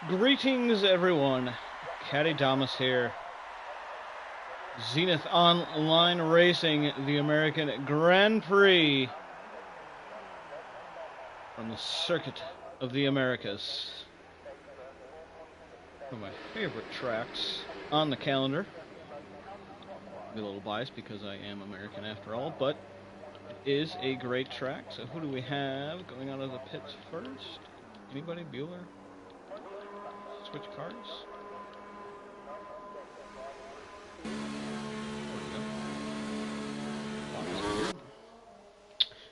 Greetings, everyone. Caddy Damas here. Zenith Online Racing, the American Grand Prix from the Circuit of the Americas. One of my favorite tracks on the calendar. I'll be a little biased because I am American after all, but it is a great track. So who do we have going out of the pits first? Anybody? Bueller? Switch cars?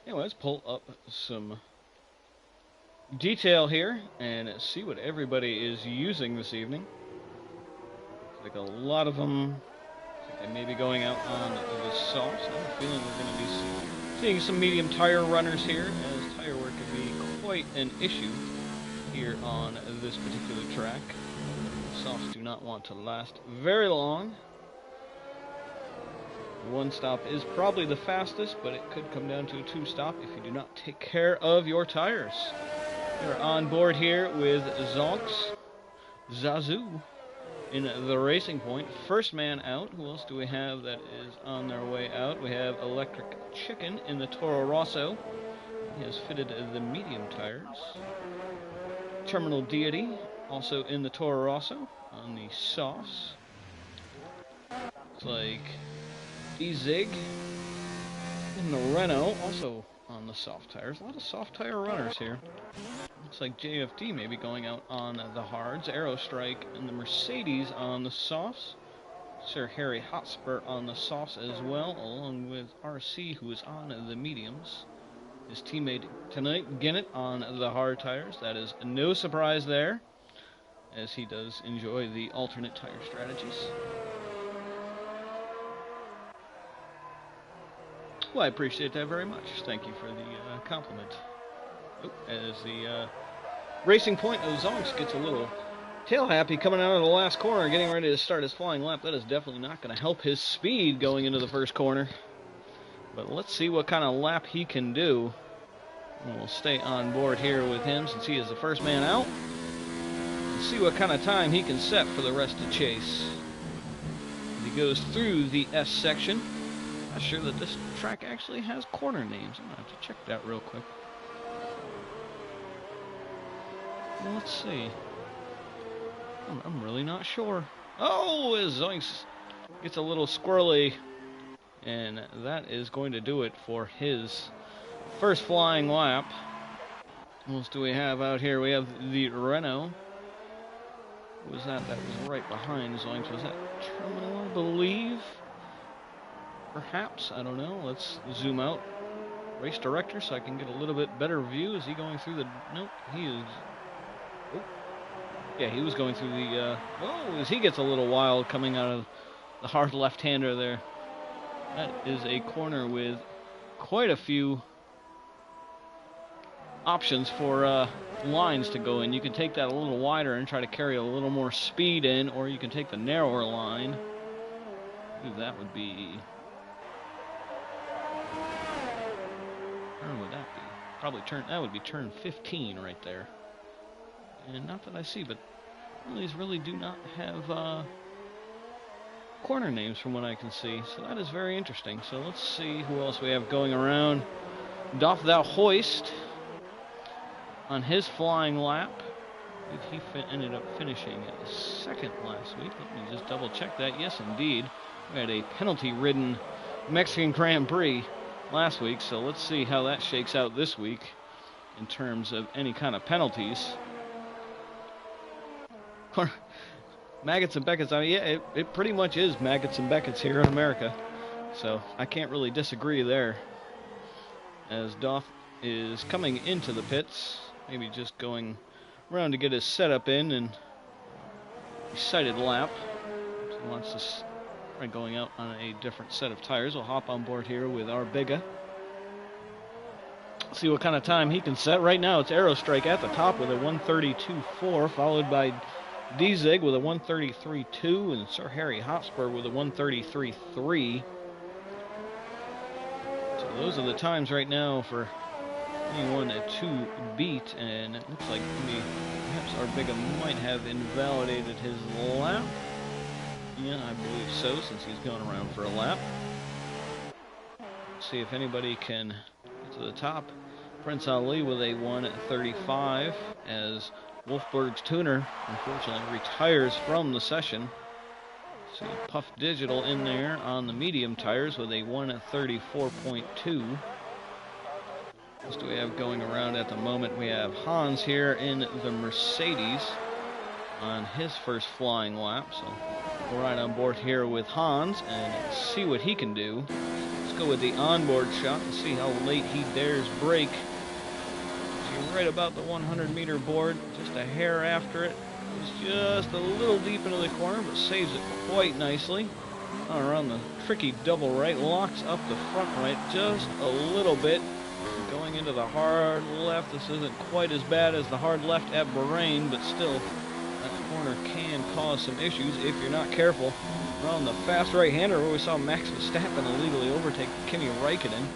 Anyway, let's pull up some detail here and see what everybody is using this evening. Looks like a lot of them, they may be going out on the softs. I have a feeling we're going to be seeing some medium tire runners here, as tire wear can be quite an issue here on this particular track. Softs do not want to last very long. One stop is probably the fastest, but it could come down to a two stop if you do not take care of your tires. We're on board here with Zonks, Zazu in the Racing Point. First man out. Who else do we have that is on their way out? We have Electric Chicken in the Toro Rosso. He has fitted the medium tires. Terminal Deity also in the Toro Rosso on the softs. Looks like D-Zig in the Renault, also on the soft tires. A lot of soft tire runners here. Looks like JFD may be going out on the hards. Aerostrike and the Mercedes on the softs. Sir Harry Hotspur on the softs as well, along with RC, who is on the mediums. His teammate tonight, Gennett, on the hard tires. That is no surprise there, as he does enjoy the alternate tire strategies. Well, I appreciate that very much. Thank you for the compliment. As the Racing Point of Zonks gets a little tail happy coming out of the last corner, getting ready to start his flying lap. That is definitely not going to help his speed going into the first corner. But let's see what kind of lap he can do. And we'll stay on board here with him since he is the first man out. And see what kind of time he can set for the rest to chase. He goes through the S section. Not sure that this track actually has corner names. I'm going to have to check that real quick. Well, let's see. I'm really not sure. Oh, his Zoinks gets a little squirrely. And that is going to do it for his first flying lap. What else do we have out here? We have the Renault. Who was that? That was right behind Zoinks. Was that Terminal, I believe? Perhaps, I don't know. Let's zoom out. Race director, so I can get a little bit better view. Is he going through the... Nope, he is... Oh. Yeah, he was going through the... Oh, as he gets a little wild coming out of the hard left-hander there. That is a corner with quite a few options for lines to go in. You can take that a little wider and try to carry a little more speed in, or you can take the narrower line. Ooh, that would be... Where would that be? Probably that would be turn 15 right there. And not that I see, but these really do not have corner names from what I can see. So that is very interesting. So let's see who else we have going around. Doth Thou Hoist on his flying lap. He ended up finishing second last week. Let me just double check that. Yes, indeed. We had a penalty-ridden Mexican Grand Prix last week, so let's see how that shakes out this week in terms of any kind of penalties. Maggots and Beckett's, I mean, yeah, it pretty much is Maggots and Beckett's here in America, so I can't really disagree there. As Doth is coming into the pits, maybe just going around to get his setup in and sighted lap. He wants to going out on a different set of tires. We'll hop on board here with our Biga. See what kind of time he can set. Right now it's Aerostrike at the top with a 132.4, followed by D-Zig with a 133.2 and Sir Harry Hotspur with a 133.3. So those are the times right now for anyone to beat, and it looks like perhaps Arbeega might have invalidated his lap. Yeah, I believe so, since he's going around for a lap. See if anybody can get to the top. Prince Ali with a 1:35 as Wolfberg's tuner unfortunately retires from the session. See Puff Digital in there on the medium tires with a 1:34.2. What do we have going around at the moment? We have Hans here in the Mercedes on his first flying lap. So we'll ride on board here with Hans and see what he can do. Let's go with the onboard shot and see how late he dares brake. He's right about the 100-meter board, just a hair after it. Goes just a little deep into the corner, but saves it quite nicely. Around the tricky double right, locks up the front right just a little bit. Going into the hard left, this isn't quite as bad as the hard left at Bahrain, but still, that corner can cause some issues if you're not careful. Around the fast right-hander where we saw Max Verstappen illegally overtake Kimi Räikkönen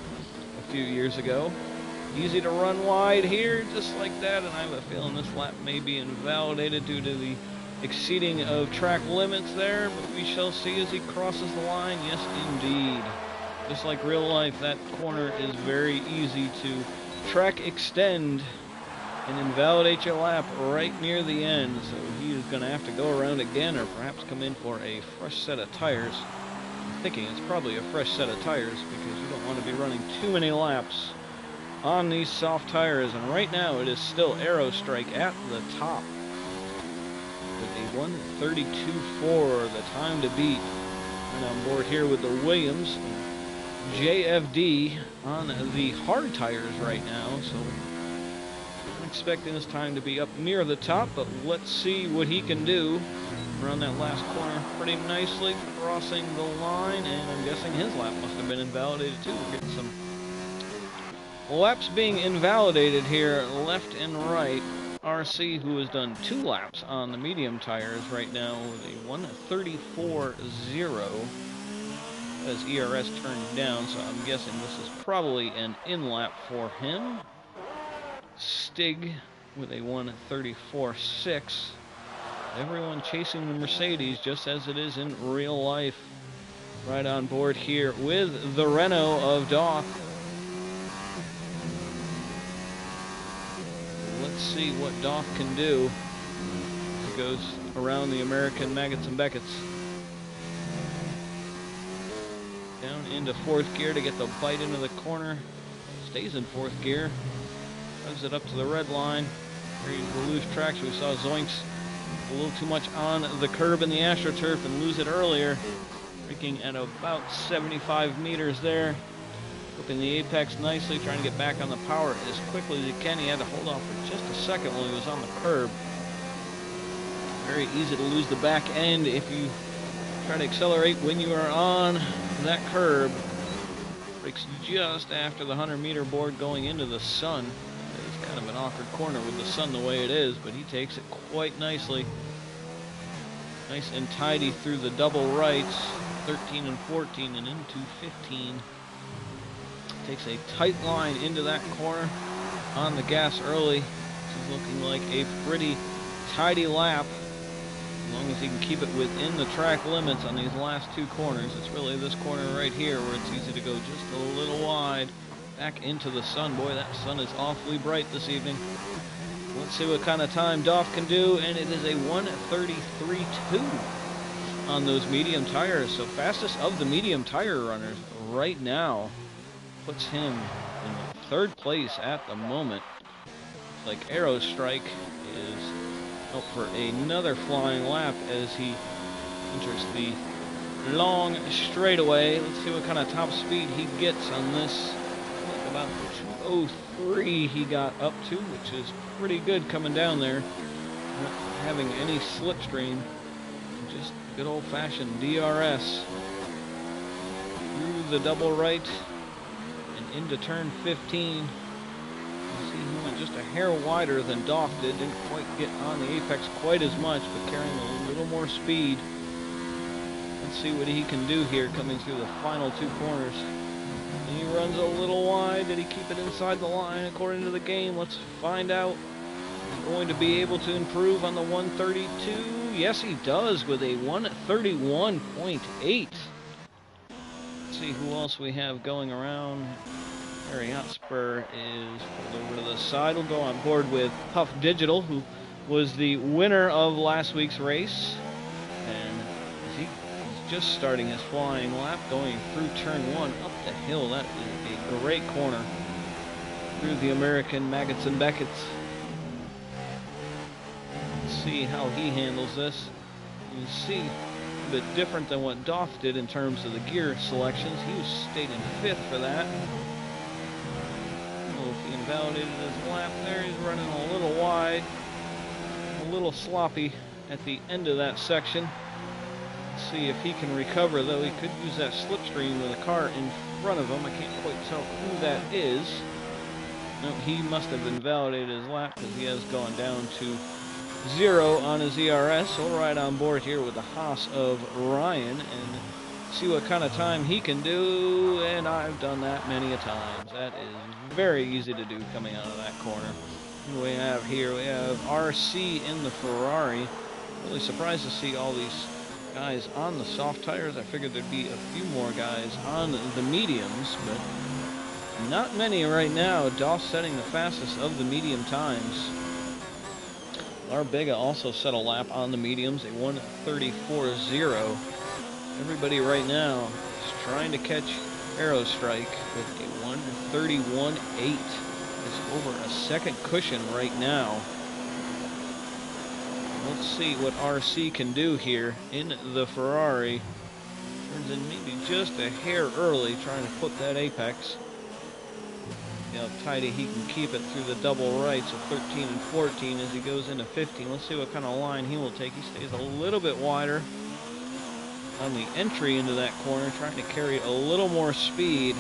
a few years ago. Easy to run wide here, just like that, and I have a feeling this lap may be invalidated due to the exceeding of track limits there, but we shall see as he crosses the line. Yes, indeed. Just like real life, that corner is very easy to track extend and invalidate your lap right near the end. So he is going to have to go around again or perhaps come in for a fresh set of tires. I'm thinking it's probably a fresh set of tires because you don't want to be running too many laps on these soft tires. And right now it is still Aerostrike at the top with a 1:32.4, the time to beat. And on board here with the Williams. JFD on the hard tires right now, so I'm expecting this time to be up near the top, but let's see what he can do. Around that last corner pretty nicely, crossing the line, and I'm guessing his lap must have been invalidated too. We're getting some laps being invalidated here left and right. RC, who has done 2 laps on the medium tires right now with a 1:34.0. As ERS turned down, so I'm guessing this is probably an in-lap for him. Stig with a 1:34.6. Everyone chasing the Mercedes just as it is in real life. Right on board here with the Renault of Doth. Let's see what Doth can do. He goes around the American Maggots and Beckett's. Down into 4th gear to get the bite into the corner. Stays in 4th gear. Moves it up to the red line. Ready to lose traction. We saw Zoinks a little too much on the curb in the AstroTurf and lose it earlier. Braking at about 75 meters there. Flipping the apex nicely, trying to get back on the power as quickly as he can. He had to hold off for just a second while he was on the curb. Very easy to lose the back end if you try to accelerate when you are on that curb. Brakes just after the 100-meter board going into the sun. It's kind of an awkward corner with the sun the way it is, but he takes it quite nicely. Nice and tidy through the double rights, 13 and 14 and into 15. Takes a tight line into that corner on the gas early. This is looking like a pretty tidy lap. As long as he can keep it within the track limits on these last 2 corners. It's really this corner right here where it's easy to go just a little wide. Back into the sun. Boy, that sun is awfully bright this evening. Let's see what kind of time Doff can do, and it is a 1:33.2 on those medium tires. So fastest of the medium tire runners right now. Puts him in 3rd place at the moment. It's like Aerostrike is up for another flying lap as he enters the long straightaway. Let's see what kind of top speed he gets on this. Like about 2:03 he got up to, which is pretty good coming down there. Not having any slipstream. Just good old-fashioned DRS. Through the double right and into turn 15. You see he went just a hair wider than Doff did. Didn't quite get on the apex quite as much, but carrying a little more speed. Let's see what he can do here coming through the final 2 corners He runs a little wide. Did he keep it inside the line according to the game? Let's find out. He's going to be able to improve on the 132. Yes, he does with a 131.8. Let's see who else we have going around. Harry Hotspur is pulled over to the side. We'll go on board with Puff Digital, who was the winner of last week's race. And he's just starting his flying lap, going through turn 1 up the hill. That is a great corner through the American Maggots and Beckett's. Let's see how he handles this. You can see a bit different than what Doff did in terms of the gear selections. He was stayed in 5th for that. He invalidated his lap there. He's running a little wide, a little sloppy at the end of that section. Let's see if he can recover, though. He could use that slipstream with a car in front of him. I can't quite tell who that is. No, he must have invalidated his lap because he has gone down to 0 on his ERS. So we'll ride on board here with the Haas of Ryan and see what kind of time he can do, and I've done that many a times. That is very easy to do coming out of that corner. What we have here, we have RC in the Ferrari. Really surprised to see all these guys on the soft tires. I figured there'd be a few more guys on the mediums, but not many right now. Doff setting the fastest of the medium times. Larbega also set a lap on the mediums, a 1:34.0. Everybody right now is trying to catch Aerostrike with a 1:31.8. It's over a second cushion right now. Let's see what RC can do here in the Ferrari. Turns in maybe just a hair early, trying to put that apex. See how tidy he can keep it through the double rights of 13 and 14 as he goes into 15. Let's see what kind of line he will take. He stays a little bit wider on the entry into that corner, trying to carry a little more speed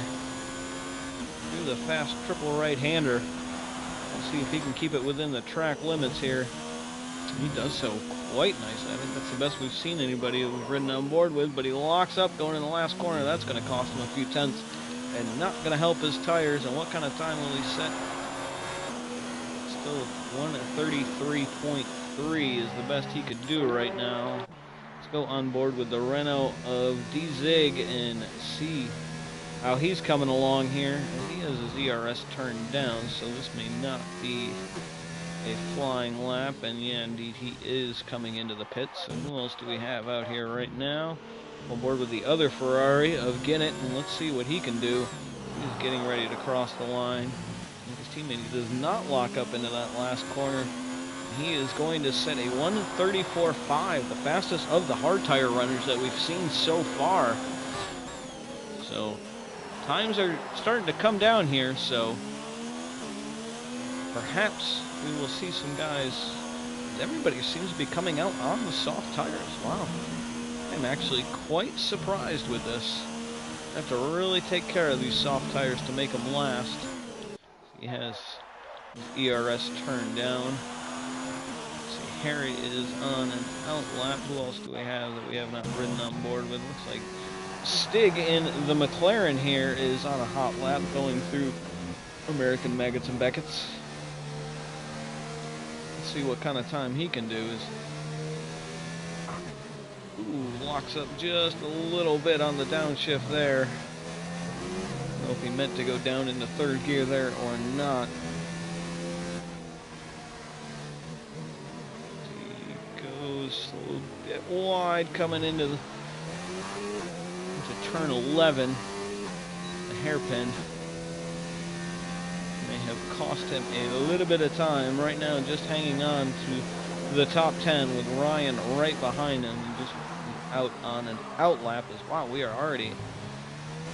through the fast triple right-hander. Let's see if he can keep it within the track limits here. He does so quite nicely. I think that's the best we've seen anybody we've ridden on board with, but he locks up going in the last corner. That's going to cost him a few tenths and not going to help his tires. And what kind of time will he set? Still 1:33.3 is the best he could do right now. Let's go on board with the Renault of D-Zig and see how he's coming along here. He has his ERS turned down, so this may not be a flying lap, and yeah, indeed, he is coming into the pits. So who else do we have out here right now? On board with the other Ferrari of Ginnett, and let's see what he can do. He's getting ready to cross the line. His teammate does not lock up into that last corner. He is going to set a 1:34.5, the fastest of the hard tire runners that we've seen so far. So times are starting to come down here, so perhaps we will see some guys. Everybody seems to be coming out on the soft tires. Wow. I'm actually quite surprised with this. I have to really take care of these soft tires to make them last. He has his ERS turned down. Let's see, Harry is on an out lap. Who else do we have that we have not ridden on board with? Looks like Stig in the McLaren here is on a hot lap going through American Maggots and Beckett's. See what kind of time he can do. Locks up just a little bit on the downshift there. I don't know if he meant to go down into third gear there or not. He goes a little bit wide coming into turn 11. The hairpin may have cost him a little bit of time. Right now, just hanging on to the top 10 with Ryan right behind him, and just out on an out lap. Wow, we are already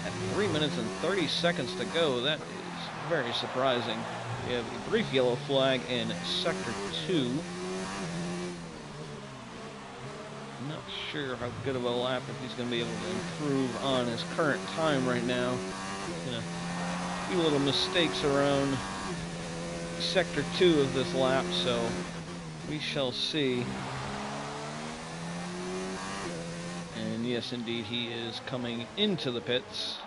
at 3 minutes and 30 seconds to go. That is very surprising. We have a brief yellow flag in sector 2. I'm not sure how good of a lap if he's going to be able to improve on his current time right now. A few little mistakes around sector 2 of this lap, so we shall see. And yes, indeed, he is coming into the pits.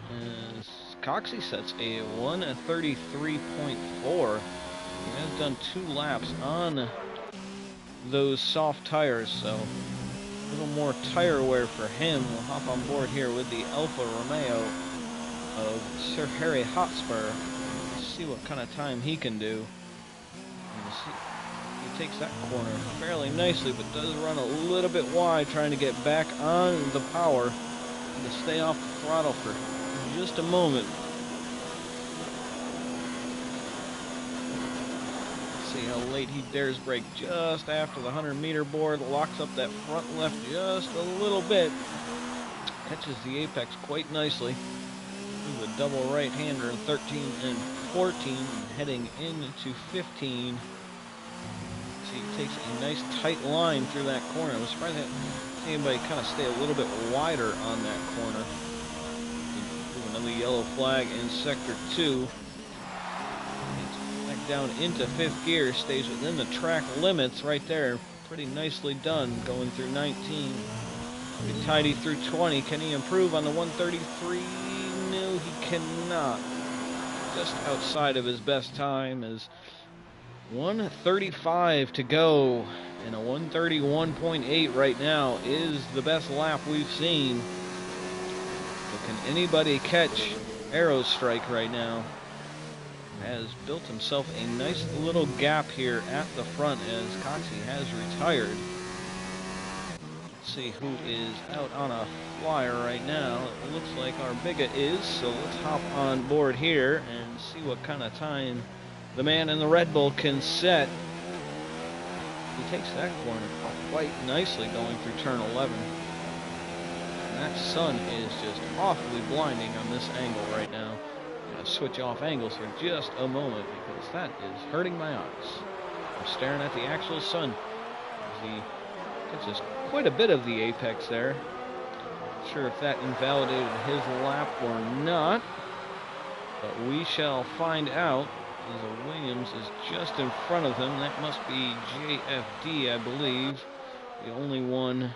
As Coxey sets a 1:33.4. He has done 2 laps on those soft tires, so a little more tire wear for him. We'll hop on board here with the Alfa Romeo of Sir Harry Hotspur. See what kind of time he can do. He takes that corner fairly nicely, but does run a little bit wide, trying to get back on the power and to stay off the throttle for just a moment. Let's see how late he dares brake just after the 100-meter board. Locks up that front left just a little bit. Catches the apex quite nicely. With a double right-hander in 13 and 14, heading into 15. See, he takes a nice tight line through that corner. I was surprised that anybody kind of stay a little bit wider on that corner. Another yellow flag in sector 2. Back down into 5th gear, stays within the track limits right there. Pretty nicely done going through 19. Pretty tidy through 20. Can he improve on the 133? No, he cannot. Just outside of his best time is 1:35 to go, and a 1:31.8 right now is the best lap we've seen. So can anybody catch Aerostrike right now? Has built himself a nice little gap here at the front as Coxey has retired. Let's see who is out on a flyer right now. It looks like our Biga is, so let's hop on board here and see what kind of time the man in the Red Bull can set. He takes that corner quite nicely going through turn 11. And that sun is just awfully blinding on this angle right now. I'm going to switch off angles for just a moment because that is hurting my eyes. I'm staring at the actual sun as he catches quite a bit of the apex there. Not sure if that invalidated his lap or not, but we shall find out. As Williams is just in front of him. That must be JFD, I believe. The only one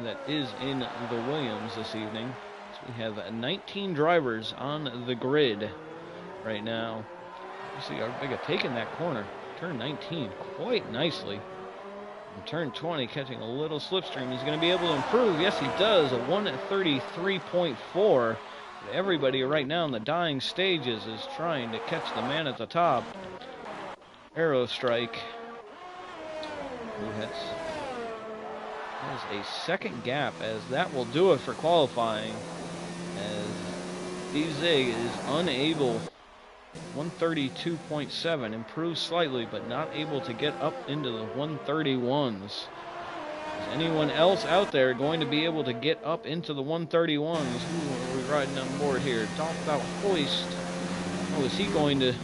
that is in the Williams this evening. So we have 19 drivers on the grid right now. You see our Biga taking that corner. Turn 19 quite nicely. And turn 20 catching a little slipstream. He's going to be able to improve. Yes, he does. A 1:33.4. Everybody right now in the dying stages is trying to catch the man at the top. Aerostrike, who has a second gap, as that will do it for qualifying. As D-Zig is unable, 132.7, improves slightly, but not able to get up into the 131s. Is anyone else out there going to be able to get up into the 131s? Who are we riding on board here? Dolph Hoist. What is he going to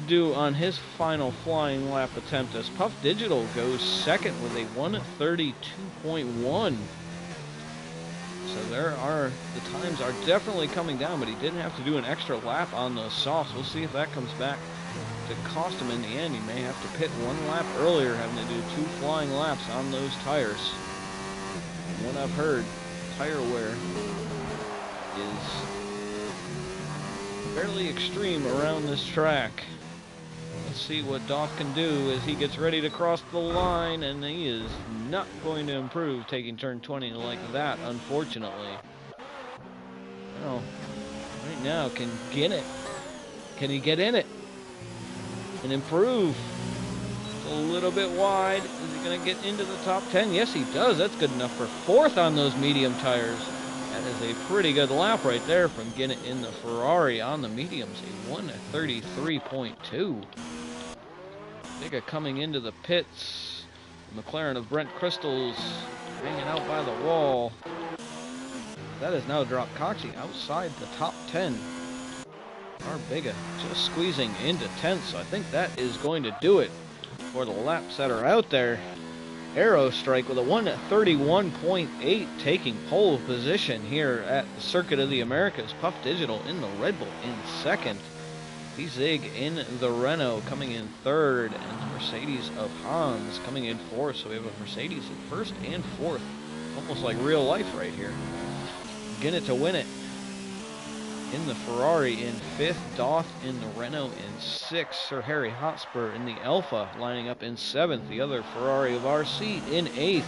do on his final flying lap attempt as Puff Digital goes second with a 1:32.1. So the times are definitely coming down, but he didn't have to do an extra lap on those softs. We'll see if that comes back to cost him in the end. He may have to pit 1 lap earlier, having to do 2 flying laps on those tires. From what I've heard, tire wear is fairly extreme around this track. Let's see what Dolph can do as he gets ready to cross the line, and he is not going to improve taking turn 20 like that, unfortunately. Well, right now, can he get in it and improve? A little bit wide. Is he going to get into the top 10? Yes, he does. That's good enough for 4th on those medium tires. That is a pretty good lap right there from Ginett in the Ferrari on the mediums. A 1:33.2. Biga coming into the pits. The McLaren of Brent Crystals hanging out by the wall. That has now dropped Coxey outside the top 10. Our Biga just squeezing into 10th, so I think that is going to do it for the laps that are out there. Aerostrike with a 1:31.8 taking pole position here at the Circuit of the Americas. Puff Digital in the Red Bull in second. D-Zig in the Renault coming in third, and Mercedes of Hans coming in fourth. So we have a Mercedes in first and fourth. Almost like real life right here. Ginett to win it. in the Ferrari in 5th, Doth in the Renault in 6th, Sir Harry Hotspur in the Alfa lining up in 7th, the other Ferrari of our seat in 8th,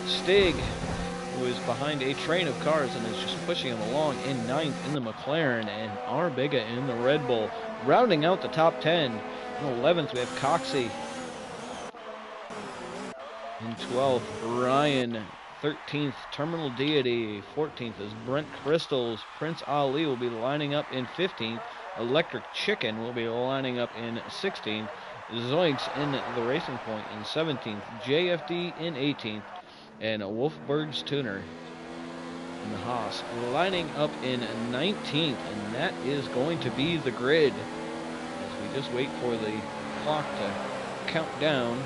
Stig, who is behind a train of cars and is just pushing him along in 9th in the McLaren, and Arbiga in the Red Bull, rounding out the top 10. In 11th we have Coxey. In 12th, Ryan. 13th, Terminal Deity. 14th is Brent Crystals. Prince Ali will be lining up in 15th. Electric Chicken will be lining up in 16th. Zoinks in the Racing Point in 17th. JFD in 18th. And Wolfberg's Tuner in the Haas lining up in 19th. And that is going to be the grid as we just wait for the clock to count down,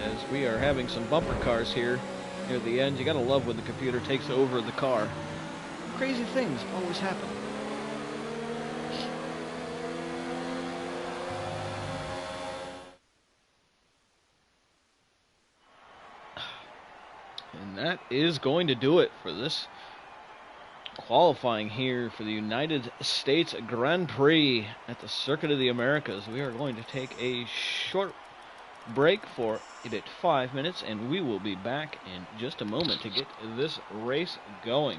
as we are having some bumper cars here near the end. You gotta love when the computer takes over the car. Crazy things always happen. And that is going to do it for this qualifying here for the United States Grand Prix at the Circuit of the Americas. We are going to take a short break for about 5 minutes, and we will be back in just a moment to get this race going.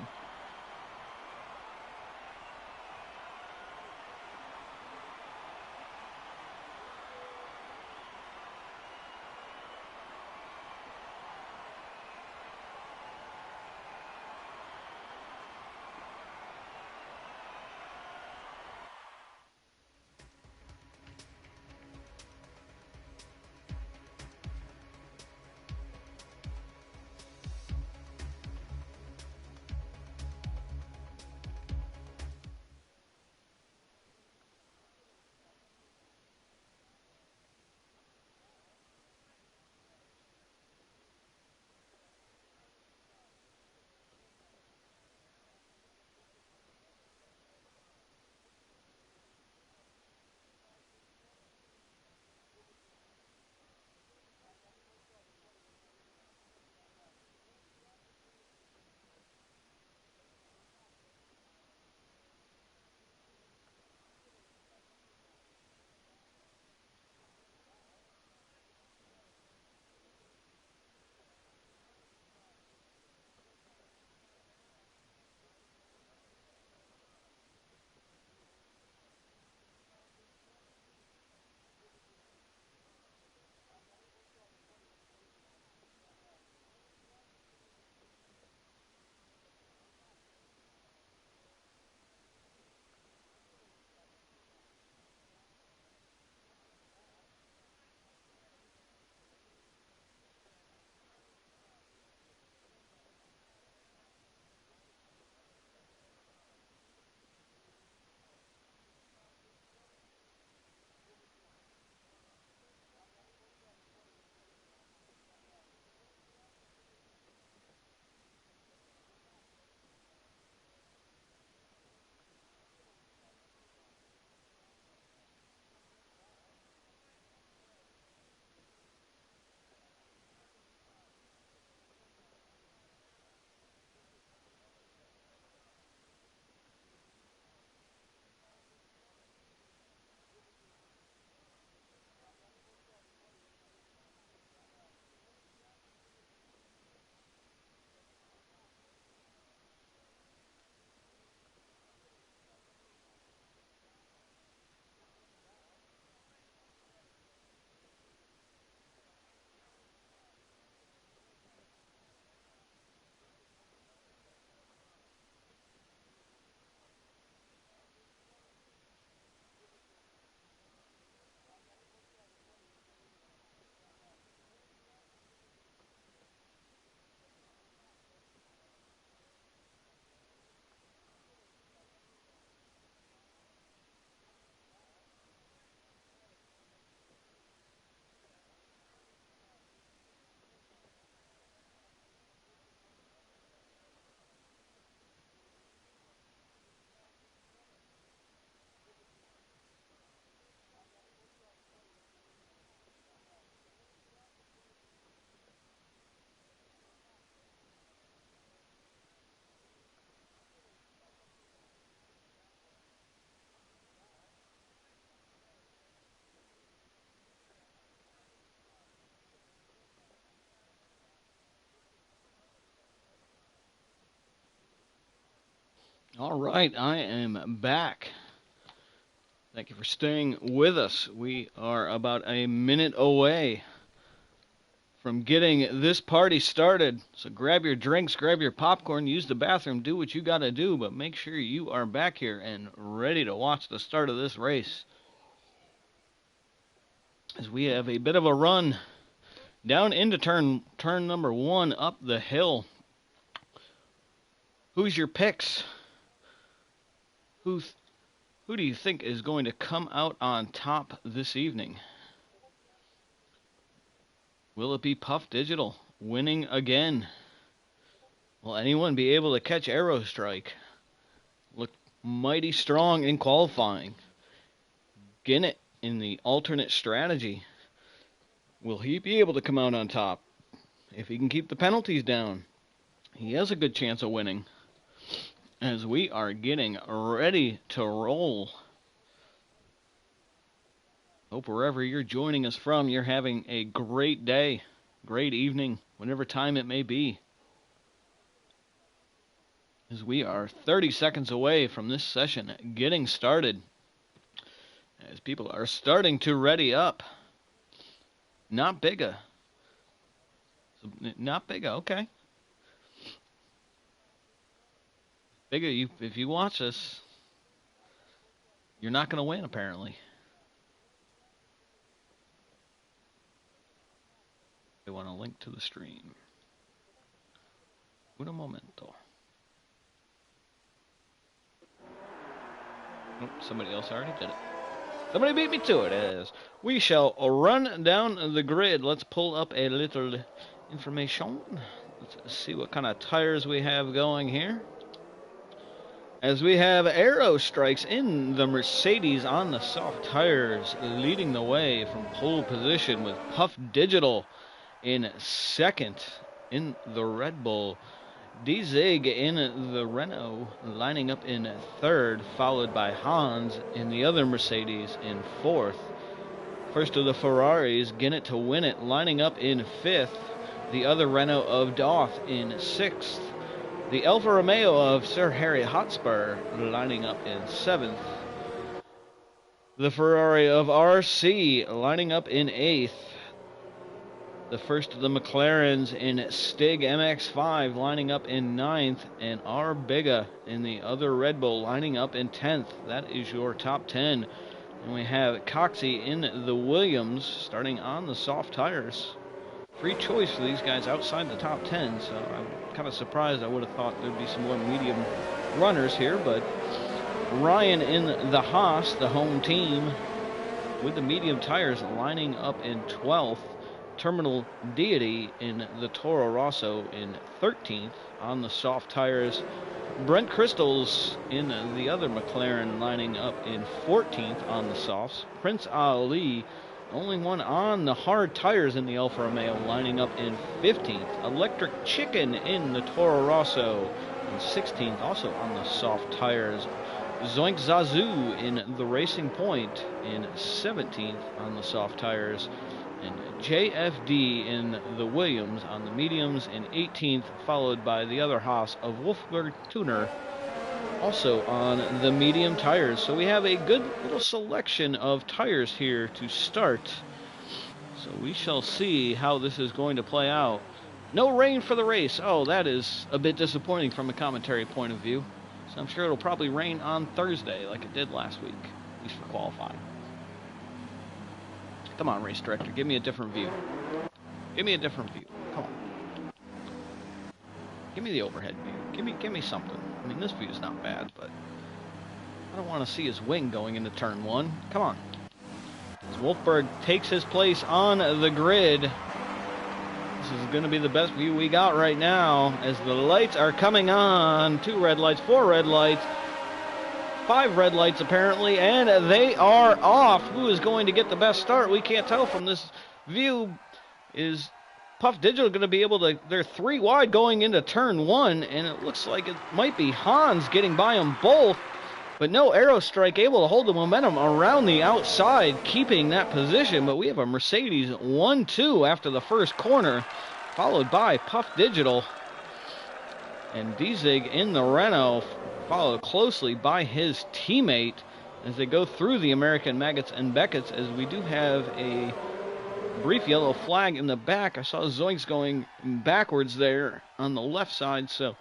All right, I am back. Thank you for staying with us. We are about a minute away from getting this party started. So grab your drinks, grab your popcorn, use the bathroom, do what you got to do, but make sure you are back here and ready to watch the start of this race. As we have a bit of a run down into turn number 1 up the hill. Who's your picks? Who do you think is going to come out on top this evening? Will it be Puff Digital winning again? Will anyone be able to catch Aerostrike? Looked mighty strong in qualifying. Ginnett in the alternate strategy. Will he be able to come out on top? If he can keep the penalties down, he has a good chance of winning. As we are getting ready to roll. Hope wherever you're joining us from, you're having a great day, great evening, whatever time it may be. As we are 30 seconds away from this session getting started. As people are starting to ready up. Not bigger. Not bigger, okay. Bigger, if you watch this, you're not going to win, apparently. They want a link to the stream. Un momento. Oh, somebody else already did it. Somebody beat me to it, as we shall run down the grid. Let's pull up a little information. Let's see what kind of tires we have going here. As we have Aerostrikes in the Mercedes on the soft tires, leading the way from pole position with Puff Digital in second in the Red Bull. D-Zig in the Renault lining up in third, followed by Hans in the other Mercedes in fourth. First of the Ferraris, Ginnett to win it, lining up in fifth. The other Renault of Doth in sixth. The Alfa Romeo of Sir Harry Hotspur lining up in seventh. The Ferrari of RC lining up in eighth. The first of the McLarens in Stig MX-5 lining up in 9th, and R. Biga in the other Red Bull lining up in 10th. That is your top 10. And we have Coxey in the Williams starting on the soft tires. Free choice for these guys outside the top 10, so I'm kind of surprised. I would have thought there'd be some more medium runners here, but Ryan in the Haas, the home team, with the medium tires lining up in 12th. Terminal Deity in the Toro Rosso in 13th on the soft tires. Brent Crystals in the other McLaren lining up in 14th on the softs. Prince Ali, only one on the hard tires in the Alfa Romeo, lining up in 15th. Electric Chicken in the Toro Rosso in 16th, also on the soft tires. Zoink Zazu in the Racing Point in 17th on the soft tires. And JFD in the Williams on the mediums in 18th, followed by the other Haas of Wolfgang Tuner, also on the medium tires. So we have a good little selection of tires here to start. So we shall see how this is going to play out. No rain for the race. Oh, that is a bit disappointing from a commentary point of view. So I'm sure it'll probably rain on Thursday like it did last week, at least for qualifying. Come on, race director, give me a different view. Give me a different view. Come on. Give me the overhead view. Give me something. I mean, this view is not bad, but I don't want to see his wing going into turn 1. Come on. As Wolfberg takes his place on the grid. This is going to be the best view we got right now as the lights are coming on. 2 red lights, 4 red lights. 5 red lights apparently, and they are off. Who is going to get the best start? We can't tell from this view. Is Puff Digital going to be able to... They're 3 wide going into turn 1, and it looks like it might be Hans getting by them both. But no, Aerostrike able to hold the momentum around the outside, keeping that position. But we have a Mercedes 1-2 after the first corner, followed by Puff Digital. And D-Zig in the Renault followed closely by his teammate as they go through the American Maggots and Becketts, as we do have a brief yellow flag in the back. I saw Zoinks going backwards there on the left side, so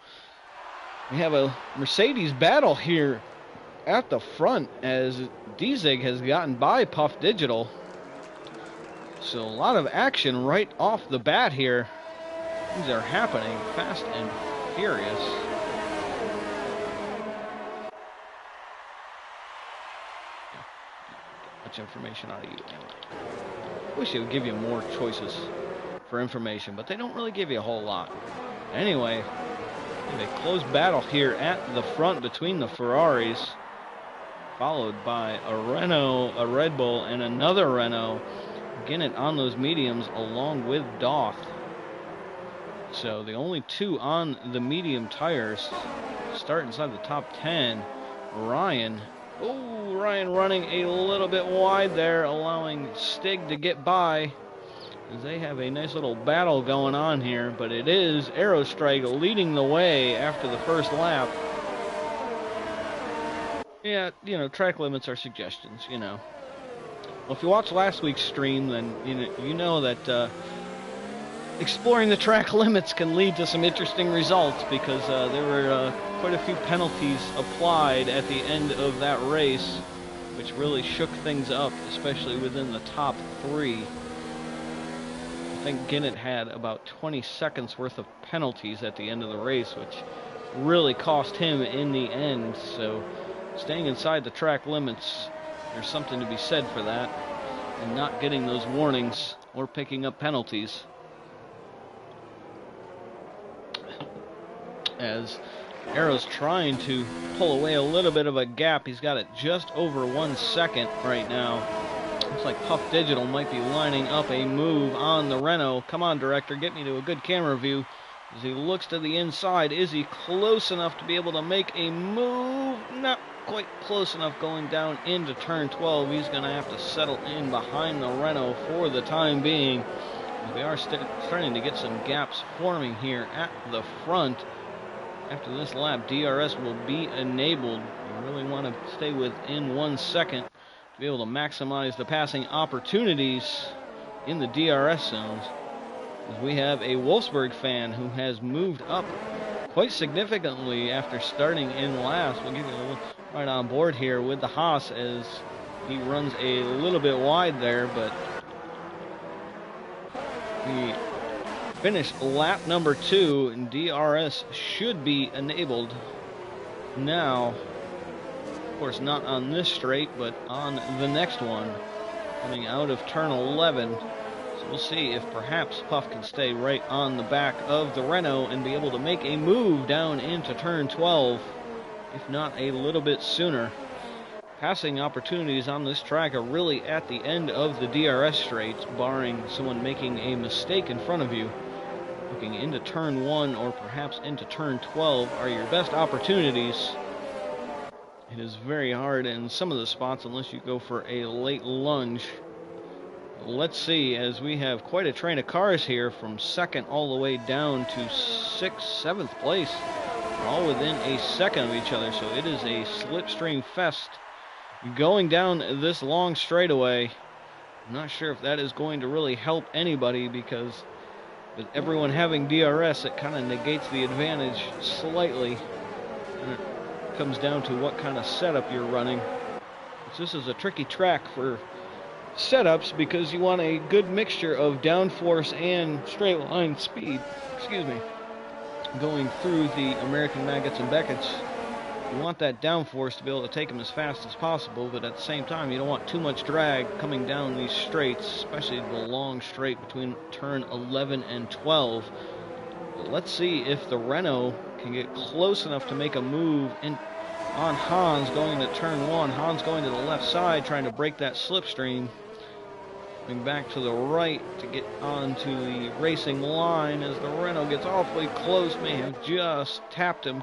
we have a Mercedes battle here at the front as D-Zig has gotten by Puff Digital. So a lot of action right off the bat here. Things are happening fast and furious. Much information out of you anyway. Wish they would give you more choices for information, but they don't really give you a whole lot. Anyway, a close battle here at the front between the Ferraris, followed by a Renault, a Red Bull, and another Renault. Ginnett on those mediums along with Doth. So the only two on the medium tires start inside the top 10. Ryan running a little bit wide there, allowing Stig to get by. They have a nice little battle going on here, but it is Aerostrike leading the way after the first lap. Yeah, you know, track limits are suggestions, you know. Well, if you watched last week's stream, then you know that exploring the track limits can lead to some interesting results, because there were quite a few penalties applied at the end of that race, which really shook things up, especially within the top 3. I think Ginnett had about 20 seconds worth of penalties at the end of the race, which really cost him in the end. So staying inside the track limits, there's something to be said for that, and not getting those warnings or picking up penalties. As Aero's trying to pull away a little bit of a gap, he's got it just over 1 second right now. Looks like Puff Digital might be lining up a move on the Renault. Come on, director, get me to a good camera view. As he looks to the inside, is he close enough to be able to make a move? Not quite close enough going down into turn 12. He's going to have to settle in behind the Renault for the time being. We are starting to get some gaps forming here at the front. After this lap, DRS will be enabled. You really want to stay within 1 second to be able to maximize the passing opportunities in the DRS zones. As we have a Wolfsburg fan who has moved up quite significantly after starting in last. We'll give you a little right on board here with the Haas as he runs a little bit wide there, but he finished lap number 2, and DRS should be enabled now. Of course, not on this straight, but on the next one, coming out of turn 11. So we'll see if perhaps Puff can stay right on the back of the Renault and be able to make a move down into turn 12, if not a little bit sooner. Passing opportunities on this track are really at the end of the DRS straights, barring someone making a mistake in front of you. Looking into turn 1 or perhaps into turn 12 are your best opportunities. It is very hard in some of the spots unless you go for a late lunge. Let's see, as we have quite a train of cars here from 2nd all the way down to 6th, 7th place. They're all within a second of each other, so it is a slipstream fest going down this long straightaway. I'm not sure if that is going to really help anybody, because with everyone having DRS, it kind of negates the advantage slightly. And it comes down to what kind of setup you're running. This is a tricky track for setups because you want a good mixture of downforce and straight line speed. Excuse me. Going through the American Maggots and Becketts, you want that downforce to be able to take them as fast as possible, but at the same time, you don't want too much drag coming down these straights, especially the long straight between turn 11 and 12. But let's see if the Renault can get close enough to make a move in on Hans going to turn 1. Hans going to the left side, trying to break that slipstream. Going back to the right to get onto the racing line as the Renault gets awfully close. May have just tapped him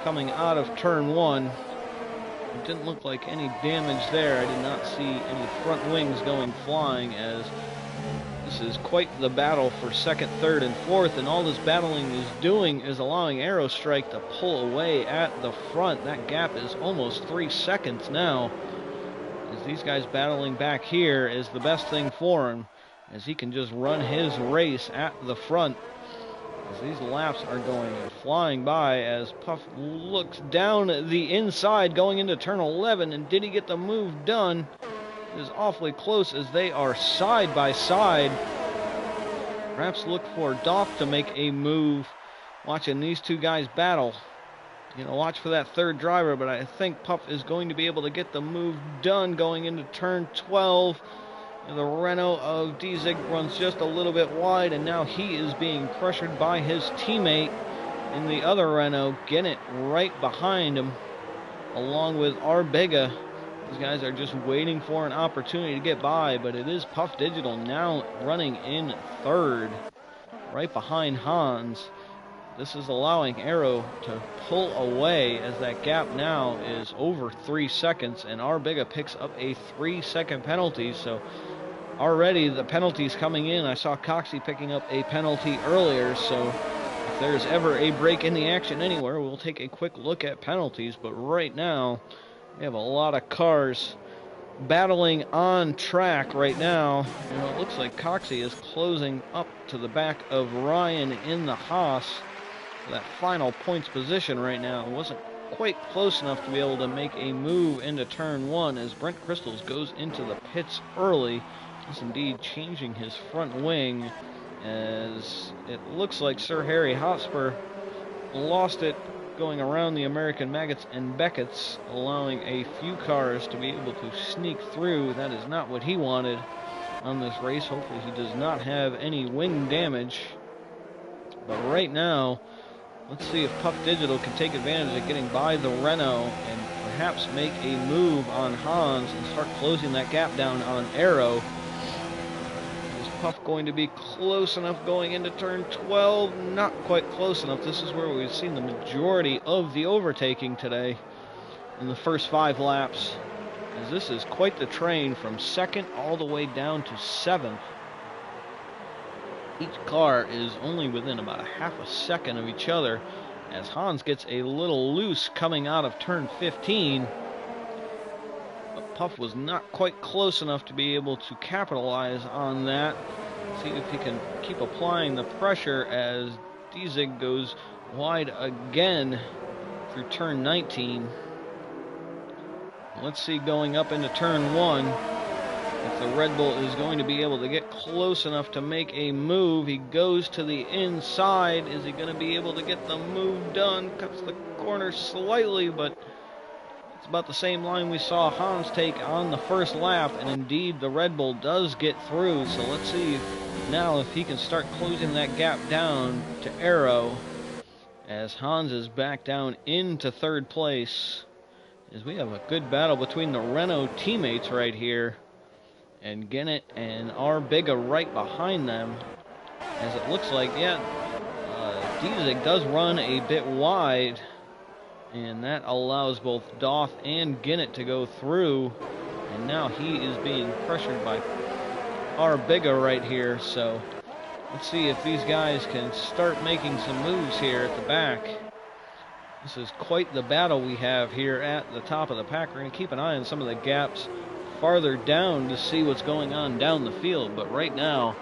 coming out of turn 1. It didn't look like any damage there. I did not see any front wings going flying as the This is quite the battle for second, third, and fourth, and all this battling is doing is allowing Aerostrike to pull away at the front. That gap is almost 3 seconds now. As these guys battling back here is the best thing for him, as he can just run his race at the front. As these laps are going flying by, as Puff looks down the inside going into turn 11, and did he get the move done? It is awfully close as they are side by side. Perhaps look for Doth to make a move. Watching these two guys battle. You know, watch for that third driver, but I think Puff is going to be able to get the move done going into turn 12. And the Renault of Dezig runs just a little bit wide, and now he is being pressured by his teammate in the other Renault. Gennett right behind him, along with Arbeega. These guys are just waiting for an opportunity to get by, but it is Puff Digital now running in third, right behind Hans. This is allowing Aero to pull away, as that gap now is over 3 seconds, and Arbeega picks up a 3-second penalty. So already the penalties coming in. I saw Coxie picking up a penalty earlier, so if there's ever a break in the action anywhere, we'll take a quick look at penalties. But right now, we have a lot of cars battling on track right now. You know, it looks like Coxie is closing up to the back of Ryan in the Haas. That final points position right now wasn't quite close enough to be able to make a move into turn 1, as Brent Crystals goes into the pits early. He's indeed changing his front wing, as it looks like Sir Harry Hotspur lost it going around the American Maggots and Beckett's, allowing a few cars to be able to sneak through. That is not what he wanted on this race. Hopefully he does not have any wing damage. But right now, let's see if Puff Digital can take advantage of getting by the Renault and perhaps make a move on Hans and start closing that gap down on Aero. Is Puff going to be close enough going into turn 12? Not quite close enough. This is where we've seen the majority of the overtaking today in the first 5 laps, as this is quite the train from second all the way down to 7th. Each car is only within about a half a second of each other, as Hans gets a little loose coming out of turn 15. But Puff was not quite close enough to be able to capitalize on that. See if he can keep applying the pressure as Dezig goes wide again through turn 19. Let's see going up into turn 1. If the Red Bull is going to be able to get close enough to make a move. He goes to the inside. Is he going to be able to get the move done? Cuts the corner slightly, but it's about the same line we saw Hans take on the first lap, and indeed the Red Bull does get through. So let's see now if he can start closing that gap down to Aero, as Hans is back down into third place. As we have a good battle between the Renault teammates right here, and Gennett and Arbeega right behind them, as it looks like, Dezig does run a bit wide, and that allows both Doth and Gennett to go through, and now he is being pressured by Arbeega right here. So let's see if these guys can start making some moves here at the back. This is quite the battle we have here at the top of the pack. We're going to keep an eye on some of the gaps farther down to see what's going on down the field, but right now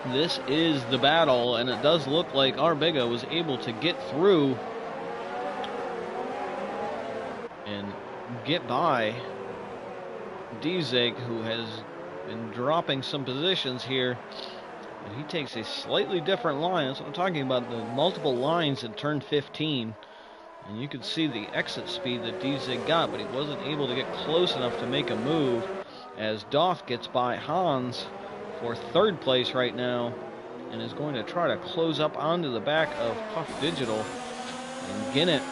this is the battle, and it does look like Arbeega was able to get through and get by Dezig, who has been dropping some positions here, and he takes a slightly different line. That's what I'm talking about, the multiple lines in turn 15. And you could see the exit speed that Dezig got, but he wasn't able to get close enough to make a move, as Doth gets by Hans for third place right now, and is going to try to close up onto the back of Puff Digital. And Gennett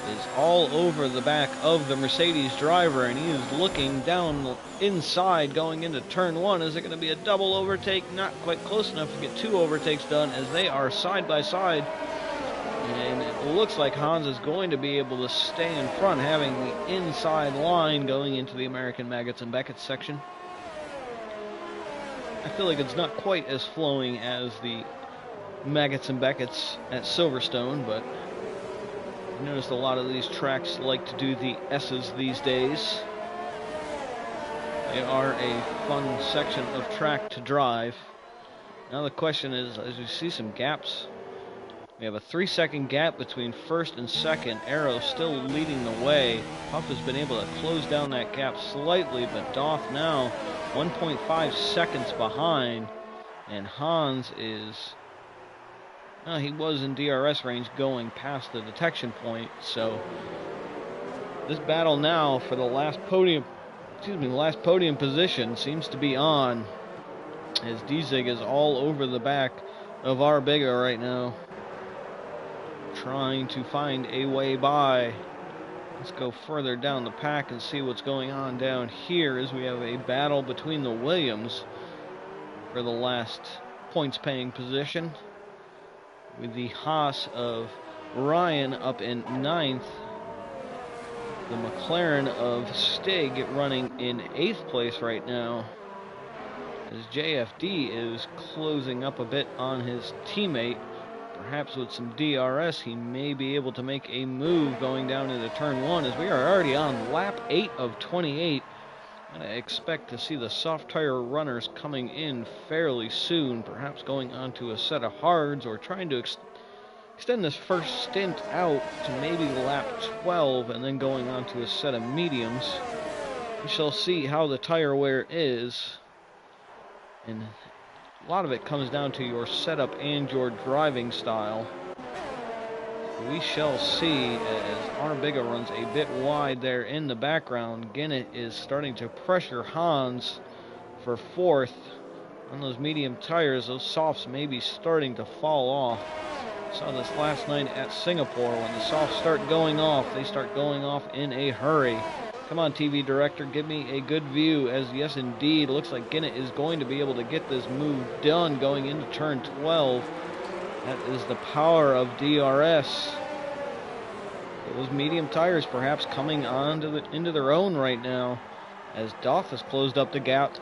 is all over the back of the Mercedes driver, and he is looking down inside going into turn 1. Is it going to be a double overtake? Not quite close enough to get 2 overtakes done, as they are side by side. And it looks like Hans is going to be able to stay in front, having the inside line going into the American Maggots and Beckett section. I feel like it's not quite as flowing as the Maggots and Beckett's at Silverstone, but I've noticed a lot of these tracks like to do the S's these days. They are a fun section of track to drive. Now the question is, as we see some gaps, we have a 3-second gap between first and second. Arrow still leading the way. Puff has been able to close down that gap slightly, but Doth now 1.5 seconds behind. And Hans is, he was in DRS range going past the detection point. So this battle now for the last podium, the last podium position seems to be on, as Dezig is all over the back of Arbiga right now, trying to find a way by. Let's go further down the pack and see what's going on down here, as we have a battle between the Williams for the last points paying position, with the Haas of Ryan up in 9th, the McLaren of Stig running in 8th place right now, as JFD is closing up a bit on his teammate. Perhaps with some DRS, he may be able to make a move going down into turn 1, as we are already on lap 8 of 28. And I expect to see the soft tire runners coming in fairly soon, perhaps going onto a set of hards or trying to extend this first stint out to maybe lap 12 and then going onto a set of mediums. We shall see how the tire wear is, and a lot of it comes down to your setup and your driving style. We shall see, as Arbiga runs a bit wide there in the background. Guinnett is starting to pressure Hans for 4th. On those medium tires, those softs may be starting to fall off. Saw this last night at Singapore. When the softs start going off, they start going off in a hurry. Come on, TV director, give me a good view, as yes indeed, looks like Guinnett is going to be able to get this move done going into turn 12. That is the power of DRS. Those medium tires perhaps coming on to into their own right now, as Doth has closed up the gap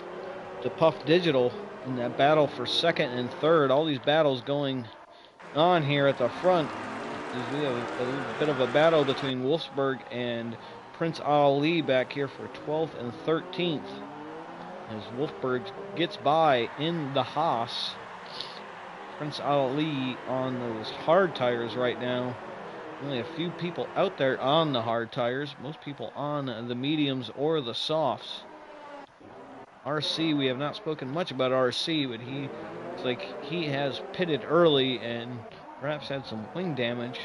to Puff Digital in that battle for 2nd and 3rd. All these battles going on here at the front, as we have a bit of a battle between Wolfsburg and Prince Ali back here for 12th and 13th, as Wolfsburg gets by in the Haas. Prince Ali on those hard tires right now. Only a few people out there on the hard tires. Most people on the mediums or the softs. RC, we have not spoken much about RC, but it's like he has pitted early and perhaps had some wing damage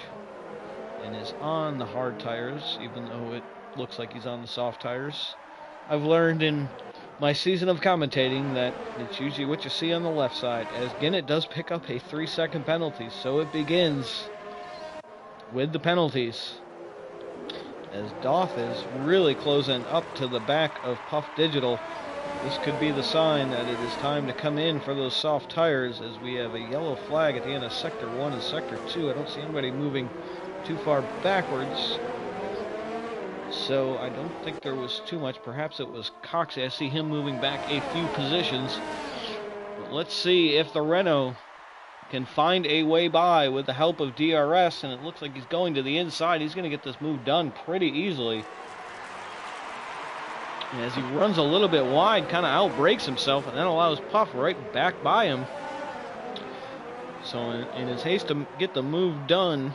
and is on the hard tires, even though it looks like he's on the soft tires. I've learned in my season of commentating that it's usually what you see on the left side, as Guinnett does pick up a 3-second penalty, so it begins with the penalties, as Doth is really closing up to the back of Puff Digital. This could be the sign that it is time to come in for those soft tires, as we have a yellow flag at the end of Sector 1 and Sector 2. I don't see anybody moving too far backwards, so I don't think there was too much. Perhaps it was Coxey. I see him moving back a few positions. But let's see if the Renault can find a way by with the help of DRS, and it looks like he's going to the inside. He's going to get this move done pretty easily. And as he runs a little bit wide, kind of outbrakes himself, and then allows Puff right back by him. So in his haste to get the move done,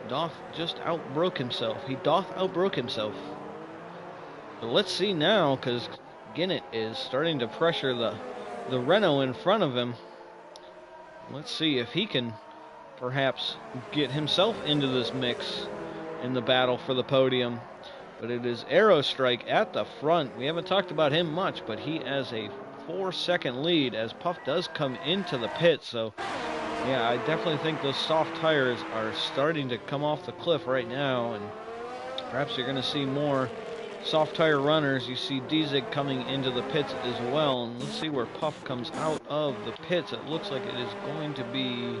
Doth just outbroke himself. Doth outbroke himself. But let's see now, because Guinnett is starting to pressure the Renault in front of him. Let's see if he can perhaps get himself into this mix in the battle for the podium. But it is Aerostrike at the front. We haven't talked about him much, but he has a 4-second lead as Puff does come into the pit. So yeah, I definitely think those soft tires are starting to come off the cliff right now, and perhaps you're going to see more soft tire runners. You see Dezig coming into the pits as well, and let's see where Puff comes out of the pits. It looks like it is going to be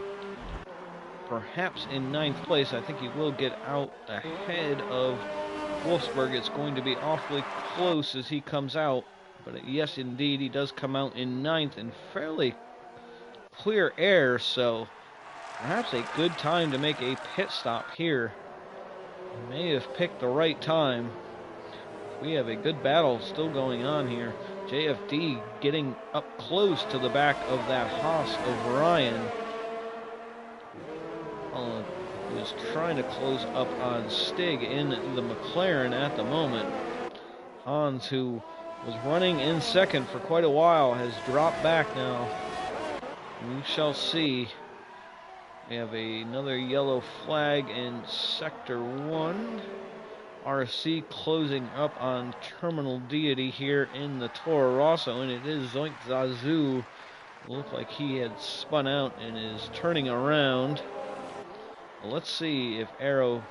perhaps in 9th place. I think he will get out ahead of Wolfsburg. It's going to be awfully close as he comes out. But yes, indeed, he does come out in 9th in fairly clear air, so perhaps a good time to make a pit stop here. May have picked the right time. We have a good battle still going on here. JFD getting up close to the back of that Haas of Ryan. He was trying to close up on Stig in the McLaren at the moment. Hans, who was running in 2nd for quite a while, has dropped back now. We shall see. We have another yellow flag in Sector 1. RC closing up on Terminal Deity here in the Toro Rosso, and it is Zoink Zazu. Looked like he had spun out and is turning around. Well, let's see if Arrow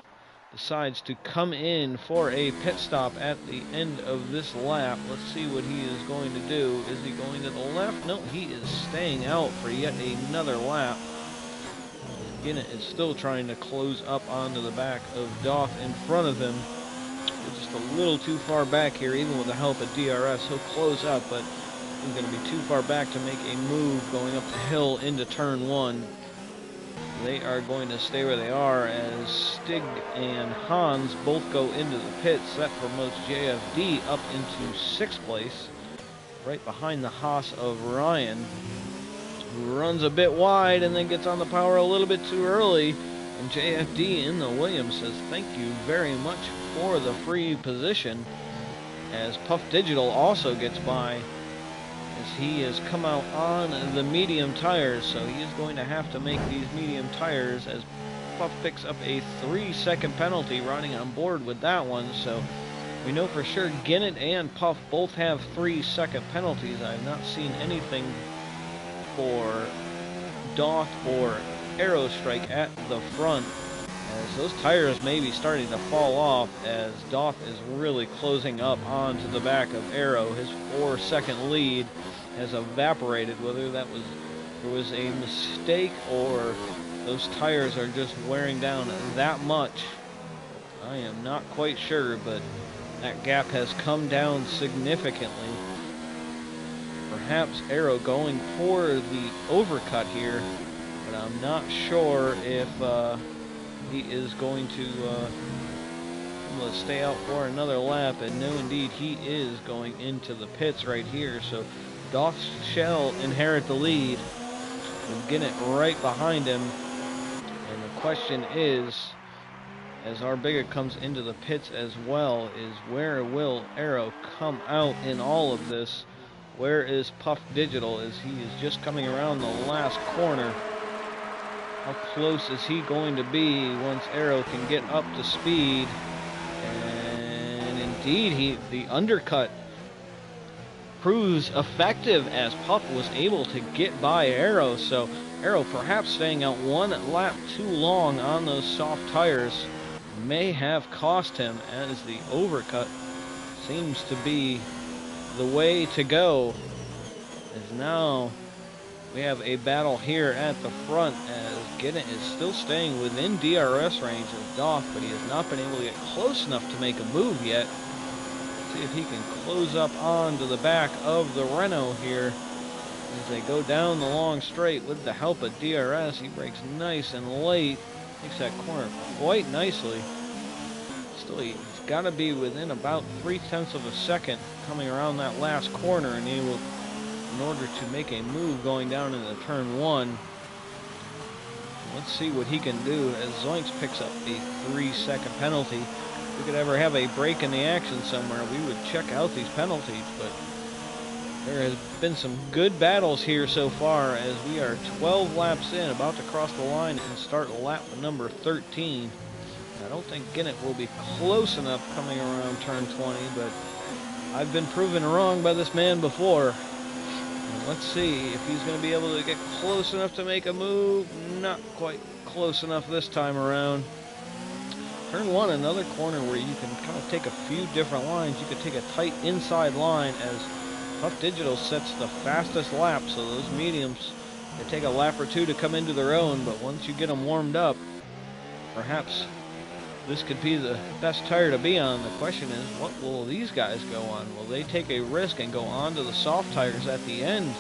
decides to come in for a pit stop at the end of this lap. Let's see what he is going to do. Is he going to the left? No, he is staying out for yet another lap. Ginnett is still trying to close up onto the back of Doth in front of him. We're just a little too far back here, even with the help of DRS. He'll close up, but he's going to be too far back to make a move going up the hill into turn 1. They are going to stay where they are as Stig and Hans both go into the pits. That promotes JFD up into 6th place, right behind the Haas of Ryan, who runs a bit wide and then gets on the power a little bit too early. And JFD in the Williams says thank you very much for the free position, as Puff Digital also gets by, as he has come out on the medium tires, so he is going to have to make these medium tires, as Puff picks up a 3-second penalty riding on board with that one. So we know for sure Ginnett and Puff both have 3-second penalties. I have not seen anything for Doth or Arrow Strike at the front, as those tires may be starting to fall off, as Doth is really closing up onto the back of Arrow. His 4-second lead has evaporated, whether there was a mistake or those tires are just wearing down that much. I am not quite sure, but that gap has come down significantly. Perhaps Arrow going for the overcut here, but I'm not sure if he is going to stay out for another lap. And no, indeed, he is going into the pits right here. So Doth shall inherit the lead with Ginnett right behind him. And the question is, as Arbiga comes into the pits as well, is where will Arrow come out in all of this? Where is Puff Digital, as he is just coming around the last corner? How close is he going to be once Arrow can get up to speed? And indeed, the undercut proves effective, as Puff was able to get by Arrow. So Arrow perhaps staying out one lap too long on those soft tires may have cost him, as the overcut seems to be the way to go. As now we have a battle here at the front, as Ginnett is still staying within DRS range of Doth, but he has not been able to get close enough to make a move yet. Let's see if he can close up onto the back of the Renault here as they go down the long straight with the help of DRS. He brakes nice and late, takes that corner quite nicely. Still, he's got to be within about 0.3 of a second coming around that last corner, and he will, in order to make a move going down into turn 1. Let's see what he can do, as Zoinks picks up a 3-second penalty. If we could ever have a break in the action somewhere, we would check out these penalties, but there has been some good battles here so far, as we are 12 laps in, about to cross the line and start lap number 13. I don't think Ginnett will be close enough coming around turn 20, but I've been proven wrong by this man before. And let's see if he's going to be able to get close enough to make a move. Not quite close enough this time around. Turn 1, another corner where you can kind of take a few different lines. You could take a tight inside line, as Puff Digital sets the fastest lap, so those mediums, they take a lap or two to come into their own, but once you get them warmed up, perhaps This could be the best tire to be on. The question is, what will these guys go on? Will they take a risk and go on to the soft tires at the end?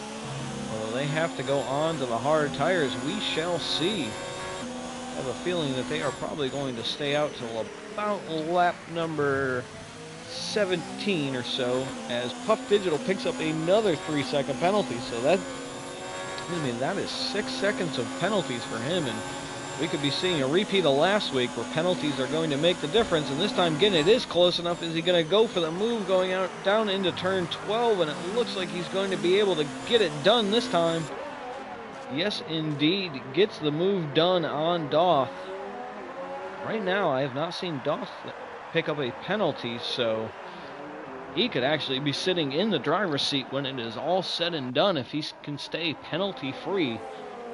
Or will they have to go on to the hard tires? We shall see. I have a feeling that they are probably going to stay out till about lap number 17 or so, as Puff Digital picks up another 3-second penalty. So that is 6 seconds of penalties for him, and we could be seeing a repeat of last week where penalties are going to make the difference. And this time, again, it is close enough. Is he going to go for the move going out down into turn 12? And it looks like he's going to be able to get it done this time. Yes, indeed, gets the move done on Doth. Right now, I have not seen Doth pick up a penalty, so he could actually be sitting in the driver's seat when it is all said and done if he can stay penalty-free,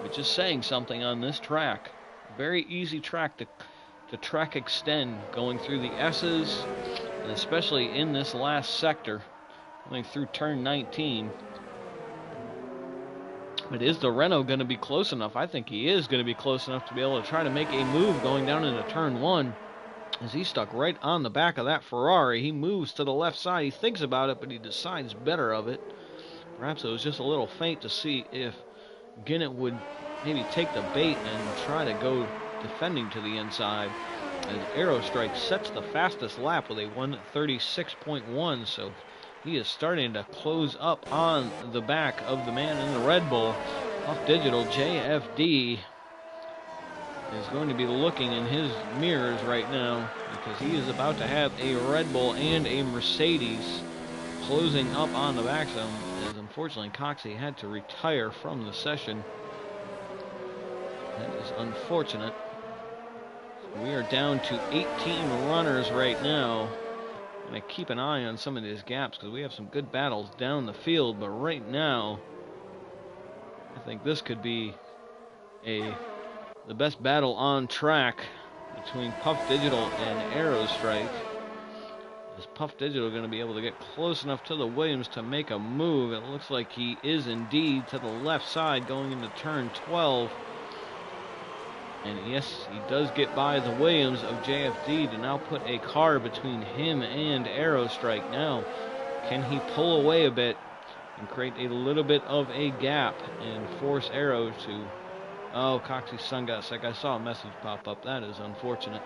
which is saying something on this track. Very easy track to track extend, going through the S's, and especially in this last sector, going through turn 19. But is the Renault going to be close enough? I think he is going to be close enough to be able to try to make a move going down into turn 1. As he's stuck right on the back of that Ferrari. He moves to the left side. He thinks about it, but he decides better of it. Perhaps it was just a little feint to see if Ginnett would maybe take the bait and try to go defending to the inside. As Aerostrike sets the fastest lap with a 1:36.1, so he is starting to close up on the back of the man in the Red Bull. Puff Digital, JFD, is going to be looking in his mirrors right now because he is about to have a Red Bull and a Mercedes closing up on the back of him, as unfortunately Coxey had to retire from the session. That is unfortunate. We are down to 18 runners right now. I'm going to keep an eye on some of these gaps because we have some good battles down the field, but right now I think this could be the best battle on track between Puff Digital and Aerostrike. Is Puff Digital going to be able to get close enough to the Williams to make a move? It looks like he is indeed to the left side going into turn 12. And yes, he does get by the Williams of JFD to now put a car between him and Aerostrike. Now, can he pull away a bit and create a little bit of a gap and force Aero to... Oh, Coxey's son got sick. I saw a message pop up. That is unfortunate.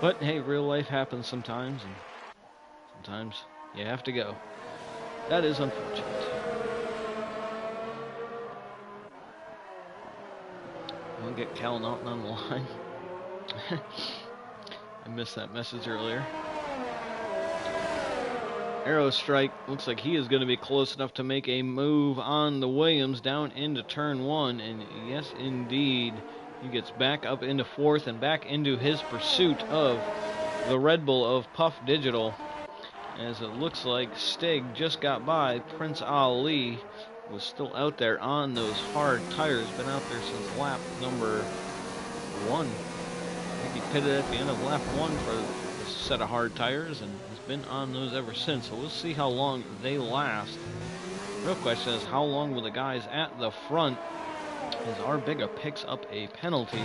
But hey, real life happens sometimes, and sometimes you have to go. That is unfortunate. I'll get Cal Naughton on the line. I missed that message earlier. Aerostrike looks like he is going to be close enough to make a move on the Williams down into turn 1. And yes, indeed, he gets back up into 4th and back into his pursuit of the Red Bull of Puff Digital. As it looks like Stig just got by. Prince Ali was still out there on those hard tires. Been out there since lap number 1. I think he pitted at the end of lap 1 for a set of hard tires and has been on those ever since. So we'll see how long they last. The real question is, how long will the guys at the front, as Arbiga picks up a penalty.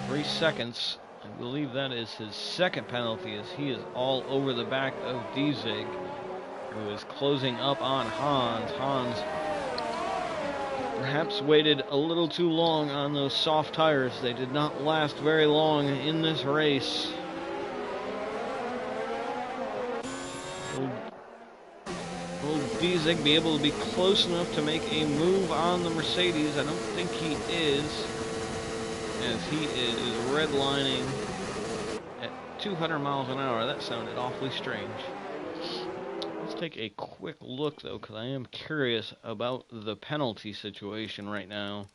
3 seconds. I believe that is his second penalty, as he is all over the back of Dizig, who is closing up on Hans. Hans perhaps waited a little too long on those soft tires. They did not last very long in this race. Will Dizig be able to be close enough to make a move on the Mercedes? I don't think he is, as he is redlining at 200 miles an hour. That sounded awfully strange. Let's take a quick look, though, because I am curious about the penalty situation right now.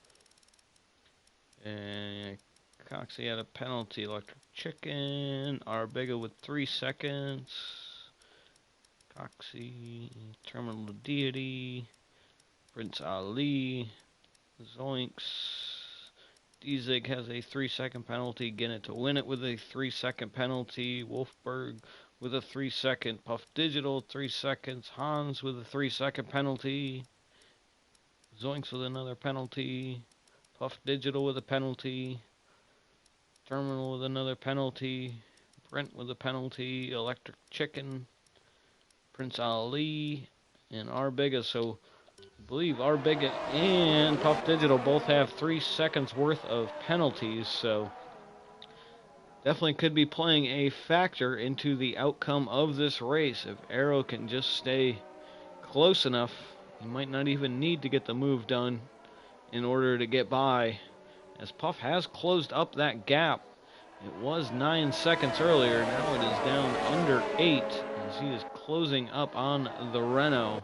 And Coxey had a penalty. Electric Chicken. Arbiga with 3 seconds. Coxey. Terminal Deity. Prince Ali. Zoinks. Dizig has a 3-second penalty. Ginnett to win it with a 3-second penalty. Wolfberg with a 3-second. Puff Digital, 3 seconds. Hans with a 3-second penalty. Zoinks with another penalty. Puff Digital with a penalty. Terminal with another penalty. Brent with a penalty. Electric Chicken. Prince Ali. And Arbiga. So I believe Arbiga and Puff Digital both have 3 seconds worth of penalties. So definitely could be playing a factor into the outcome of this race. If Arrow can just stay close enough, he might not even need to get the move done in order to get by, as Puff has closed up that gap. It was 9 seconds earlier, now it is down under 8 as he is closing up on the Renault.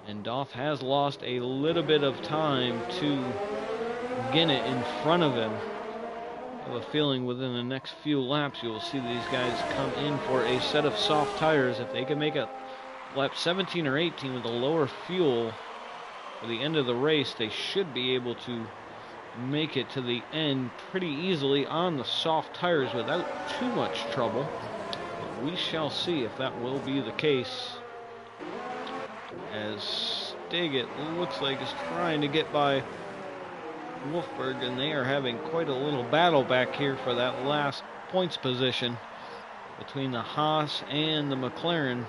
And Doth has lost a little bit of time to Ginnett in front of him. I have a feeling within the next few laps you will see these guys come in for a set of soft tires. If they can make it lap 17 or 18 with a lower fuel for the end of the race, they should be able to make it to the end pretty easily on the soft tires without too much trouble. But we shall see if that will be the case, as Stig, it looks like, is trying to get by Wolfberg, and they are having quite a little battle back here for that last points position between the Haas and the McLaren.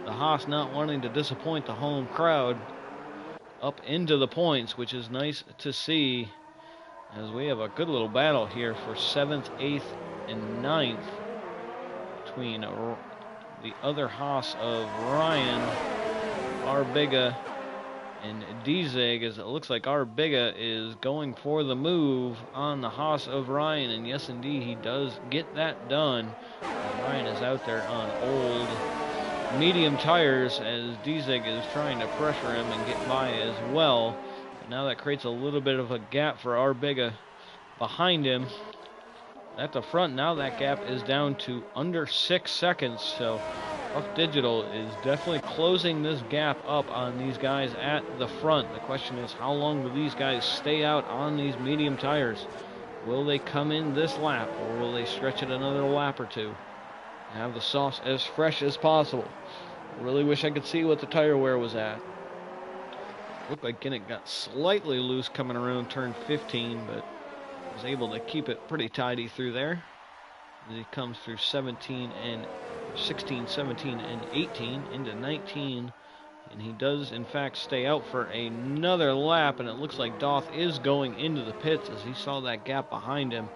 The Haas not wanting to disappoint the home crowd up into the points, which is nice to see, as we have a good little battle here for 7th, 8th, and 9th between the other Haas of Ryan, Arbiga, and Dizeg, as it looks like Arbiga is going for the move on the Haas of Ryan, and yes indeed he does get that done. Ryan is out there on old medium tires as Dizeg is trying to pressure him and get by as well. But now that creates a little bit of a gap for Arbiga behind him. At the front, now that gap is down to under 6 seconds, so Puff Digital is definitely closing this gap up on these guys at the front. The question is, how long will these guys stay out on these medium tires? Will they come in this lap, or will they stretch it another lap or two and have the sauce as fresh as possible? I really wish I could see what the tire wear was at. Looked like Ginnett got slightly loose coming around turn 15, but was able to keep it pretty tidy through there as he comes through 16, 17, and 18 into 19, and he does in fact stay out for another lap, and it looks like Doth is going into the pits as he saw that gap behind him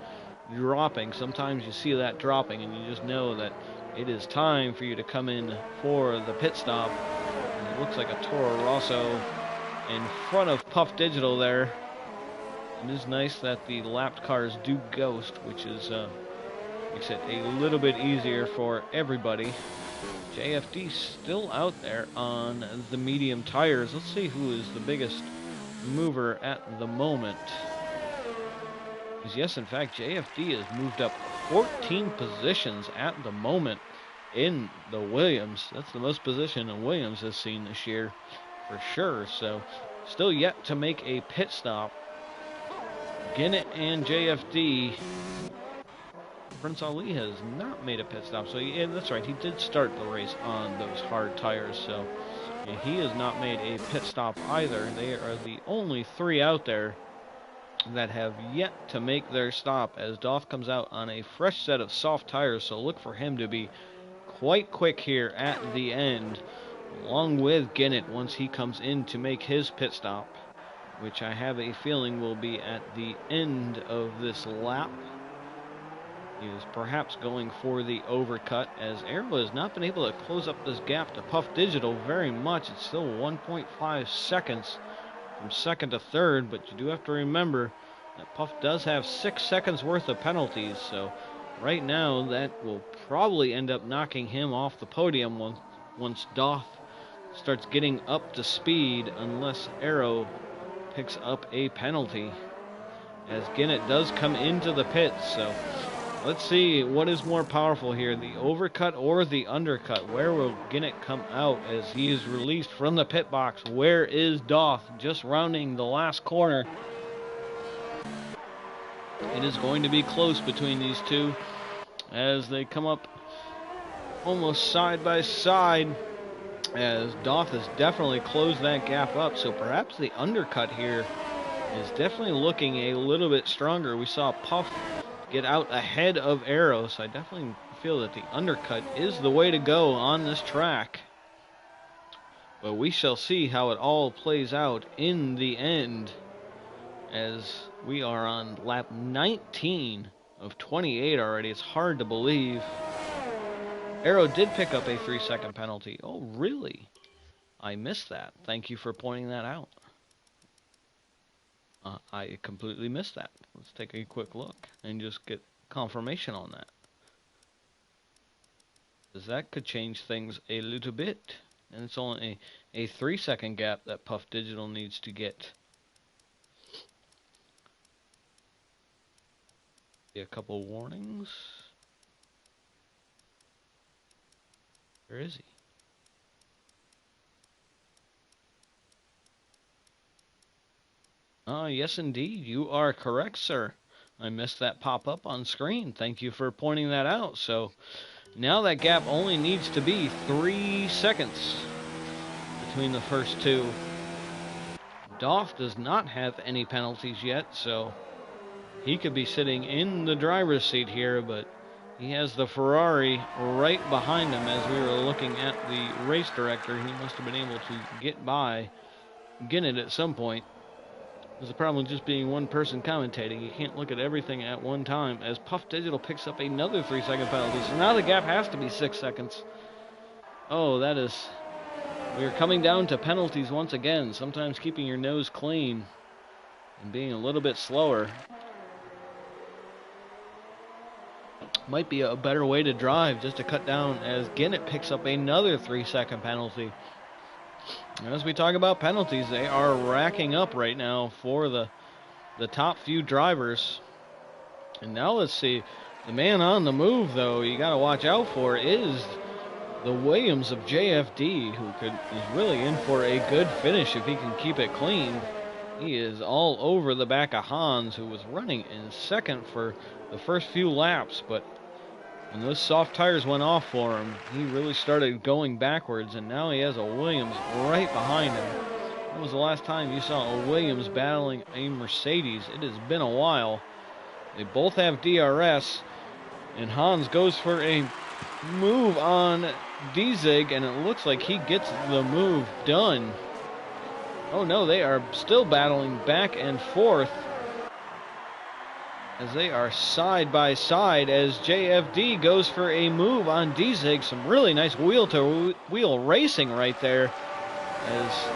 dropping. Sometimes you see that dropping and you just know that it is time for you to come in for the pit stop. And it looks like a Toro Rosso in front of Puff Digital there. It is nice that the lapped cars do ghost, which is makes it a little bit easier for everybody. JFD still out there on the medium tires. Let's see who is the biggest mover at the moment. Because yes, in fact, JFD has moved up 14 positions at the moment in the Williams. That's the most position the Williams has seen this year for sure. So still yet to make a pit stop. Ginnett and JFD. Prince Ali has not made a pit stop, so yeah, that's right, he did start the race on those hard tires, so yeah, he has not made a pit stop either. They are the only 3 out there that have yet to make their stop, as Doth comes out on a fresh set of soft tires, so look for him to be quite quick here at the end, along with Ginnett once he comes in to make his pit stop, which I have a feeling will be at the end of this lap. He is perhaps going for the overcut, as Arrow has not been able to close up this gap to Puff Digital very much. It's still 1.5 seconds from second to third, but you do have to remember that Puff does have 6 seconds worth of penalties, so right now that will probably end up knocking him off the podium once Doth starts getting up to speed, unless Arrow picks up a penalty, as Ginnett does come into the pits. So let's see what is more powerful here, the overcut or the undercut. Where will Ginnett come out as he is released from the pit box? Where is Doth? Just rounding the last corner. It is going to be close between these two as they come up almost side by side, as Doth has definitely closed that gap up. So perhaps the undercut here is definitely looking a little bit stronger. We saw Puff get out ahead of Arrow. So I definitely feel that the undercut is the way to go on this track. But we shall see how it all plays out in the end, as we are on lap 19 of 28 already. It's hard to believe. Arrow did pick up a 3-second penalty. Oh, really? I missed that. Thank you for pointing that out. I completely missed that. Let's take a quick look and just get confirmation on that, because that could change things a little bit. And it's only a 3-second gap that Puff Digital needs to get. A couple warnings. Where is he? Yes indeed, you are correct, sir. I missed that pop up on screen. Thank you for pointing that out. So now that gap only needs to be 3 seconds between the first two. Doff does not have any penalties yet, so he could be sitting in the driver's seat here, but he has the Ferrari right behind him. As we were looking at the race director, he must have been able to get by Ginnett at some point. There's a problem with just being one person commentating. You can't look at everything at one time, as Puff Digital picks up another 3-second penalty. So now the gap has to be 6 seconds. Oh, that is... We're coming down to penalties once again. Sometimes keeping your nose clean and being a little bit slower might be a better way to drive, just to cut down, as Ginnett picks up another 3-second penalty. As we talk about penalties, they are racking up right now for the top few drivers. And now let's see, the man on the move, though, you got to watch out for, is the Williams of JFD, who is really in for a good finish if he can keep it clean. He is all over the back of Hans, who was running in second for the first few laps, but when those soft tires went off for him, he really started going backwards, and now he has a Williams right behind him. When was the last time you saw a Williams battling a Mercedes? It has been a while. They both have DRS, and Hans goes for a move on Dzig, and it looks like he gets the move done. Oh no, they are still battling back and forth, as they are side by side, as JFD goes for a move on Dzig. Some really nice wheel-to-wheel racing right there, as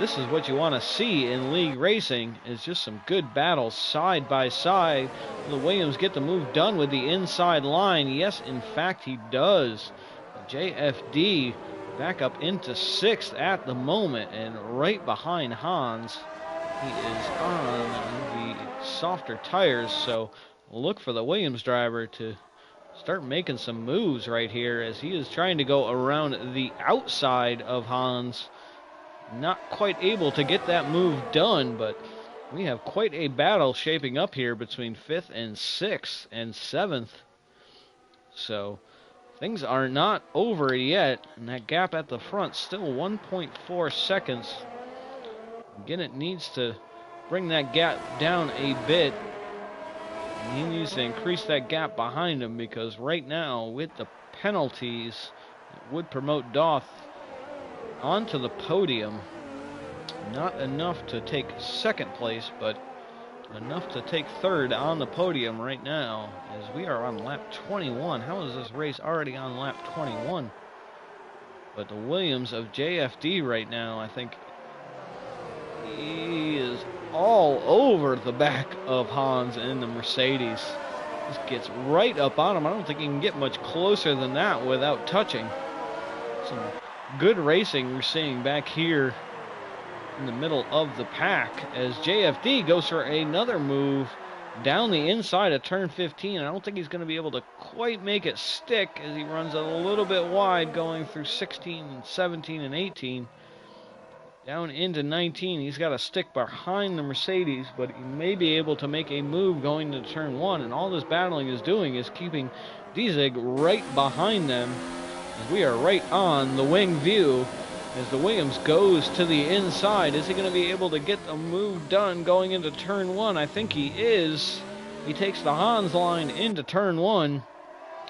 this is what you want to see in league racing, is just some good battles side by side. The Williams get the move done with the inside line. Yes, in fact, he does. JFD back up into 6th at the moment, and right behind Hans. He is on the softer tires, so look for the Williams driver to start making some moves right here, as he is trying to go around the outside of Hans. Not quite able to get that move done, but we have quite a battle shaping up here between 5th and 6th and 7th. So things are not over yet, and that gap at the front still 1.4 seconds. Ginnett needs to bring that gap down a bit. He needs to increase that gap behind him, because right now, with the penalties, it would promote Doff onto the podium. Not enough to take 2nd place, but enough to take 3rd on the podium right now, as we are on lap 21. How is this race already on lap 21? But the Williams of JFD right now, I think he is all over the back of Hans in the Mercedes. Just gets right up on him. I don't think he can get much closer than that without touching. Some good racing we're seeing back here in the middle of the pack, as JFD goes for another move down the inside of turn 15. I don't think he's going to be able to quite make it stick, as he runs a little bit wide going through 16 and 17 and 18. Down into 19, he's got to stick behind the Mercedes, but he may be able to make a move going to turn 1. And all this battling is doing is keeping Dzig right behind them, as we are right on the wing view, as the Williams goes to the inside. Is he going to be able to get the move done going into turn 1? I think he is. He takes the Hans line into turn 1.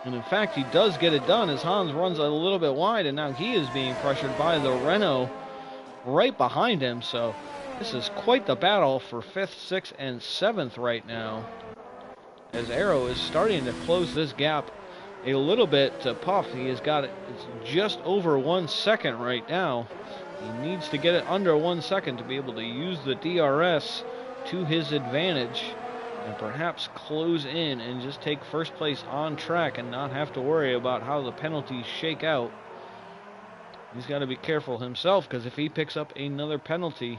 And in fact, he does get it done as Hans runs a little bit wide, and now he is being pressured by the Renault right behind him. So this is quite the battle for 5th, 6th, and 7th right now, as Arrow is starting to close this gap a little bit to Puff. He has got it, it's just over 1 second right now. He needs to get it under 1 second to be able to use the DRS to his advantage and perhaps close in and just take first place on track and not have to worry about how the penalties shake out. He's got to be careful himself, because if he picks up another penalty,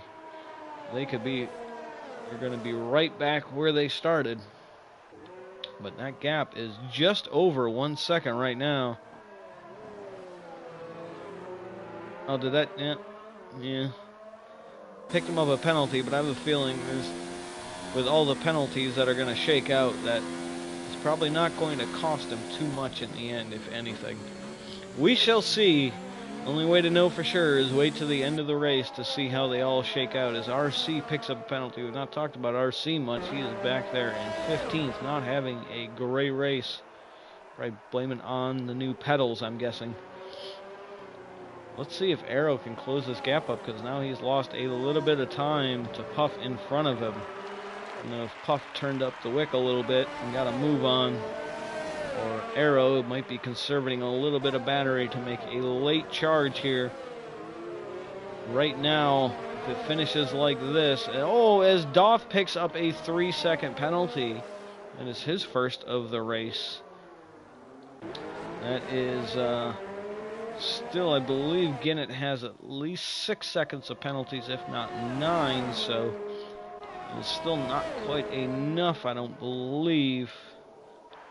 they're going to be right back where they started. But that gap is just over 1 second right now. Oh, did that? Yeah. Picked him up a penalty, but I have a feeling with all the penalties that are going to shake out, that it's probably not going to cost him too much in the end, if anything. We shall see. Only way to know for sure is wait to the end of the race to see how they all shake out, as RC picks up a penalty. We've not talked about RC much. He is back there in 15th, not having a great race. Probably blame it on the new pedals, I'm guessing. Let's see if Arrow can close this gap up, because now he's lost a little bit of time to Puff in front of him. You know, if Puff turned up the wick a little bit and got a move on, or Arrow might be conserving a little bit of battery to make a late charge here. Right now, if it finishes like this, as Doth picks up a 3-second penalty, and it's his first of the race. That is still, I believe Ginnett has at least 6 seconds of penalties, if not 9, so it's still not quite enough, I don't believe.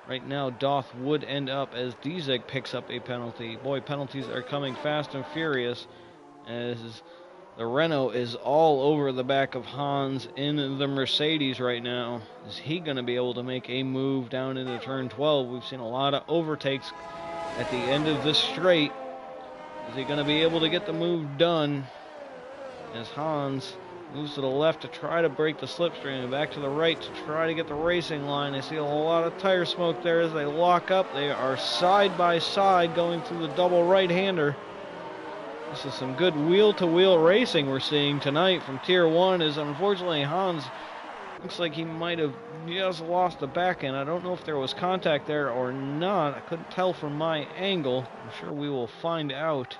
Right now, Doth would end up as Dizek picks up a penalty. Boy, penalties are coming fast and furious, as the Renault is all over the back of Hans in the Mercedes right now. Is he going to be able to make a move down into turn 12? We've seen a lot of overtakes at the end of this straight. Is he going to be able to get the move done, as Hans moves to the left to try to break the slipstream, and back to the right to try to get the racing line? I see a lot of tire smoke there as they lock up. They are side by side going through the double right-hander. This is some good wheel-to-wheel racing we're seeing tonight from Tier 1, as unfortunately Hans looks like he might have just lost the back end. I don't know if there was contact there or not. I couldn't tell from my angle. I'm sure we will find out.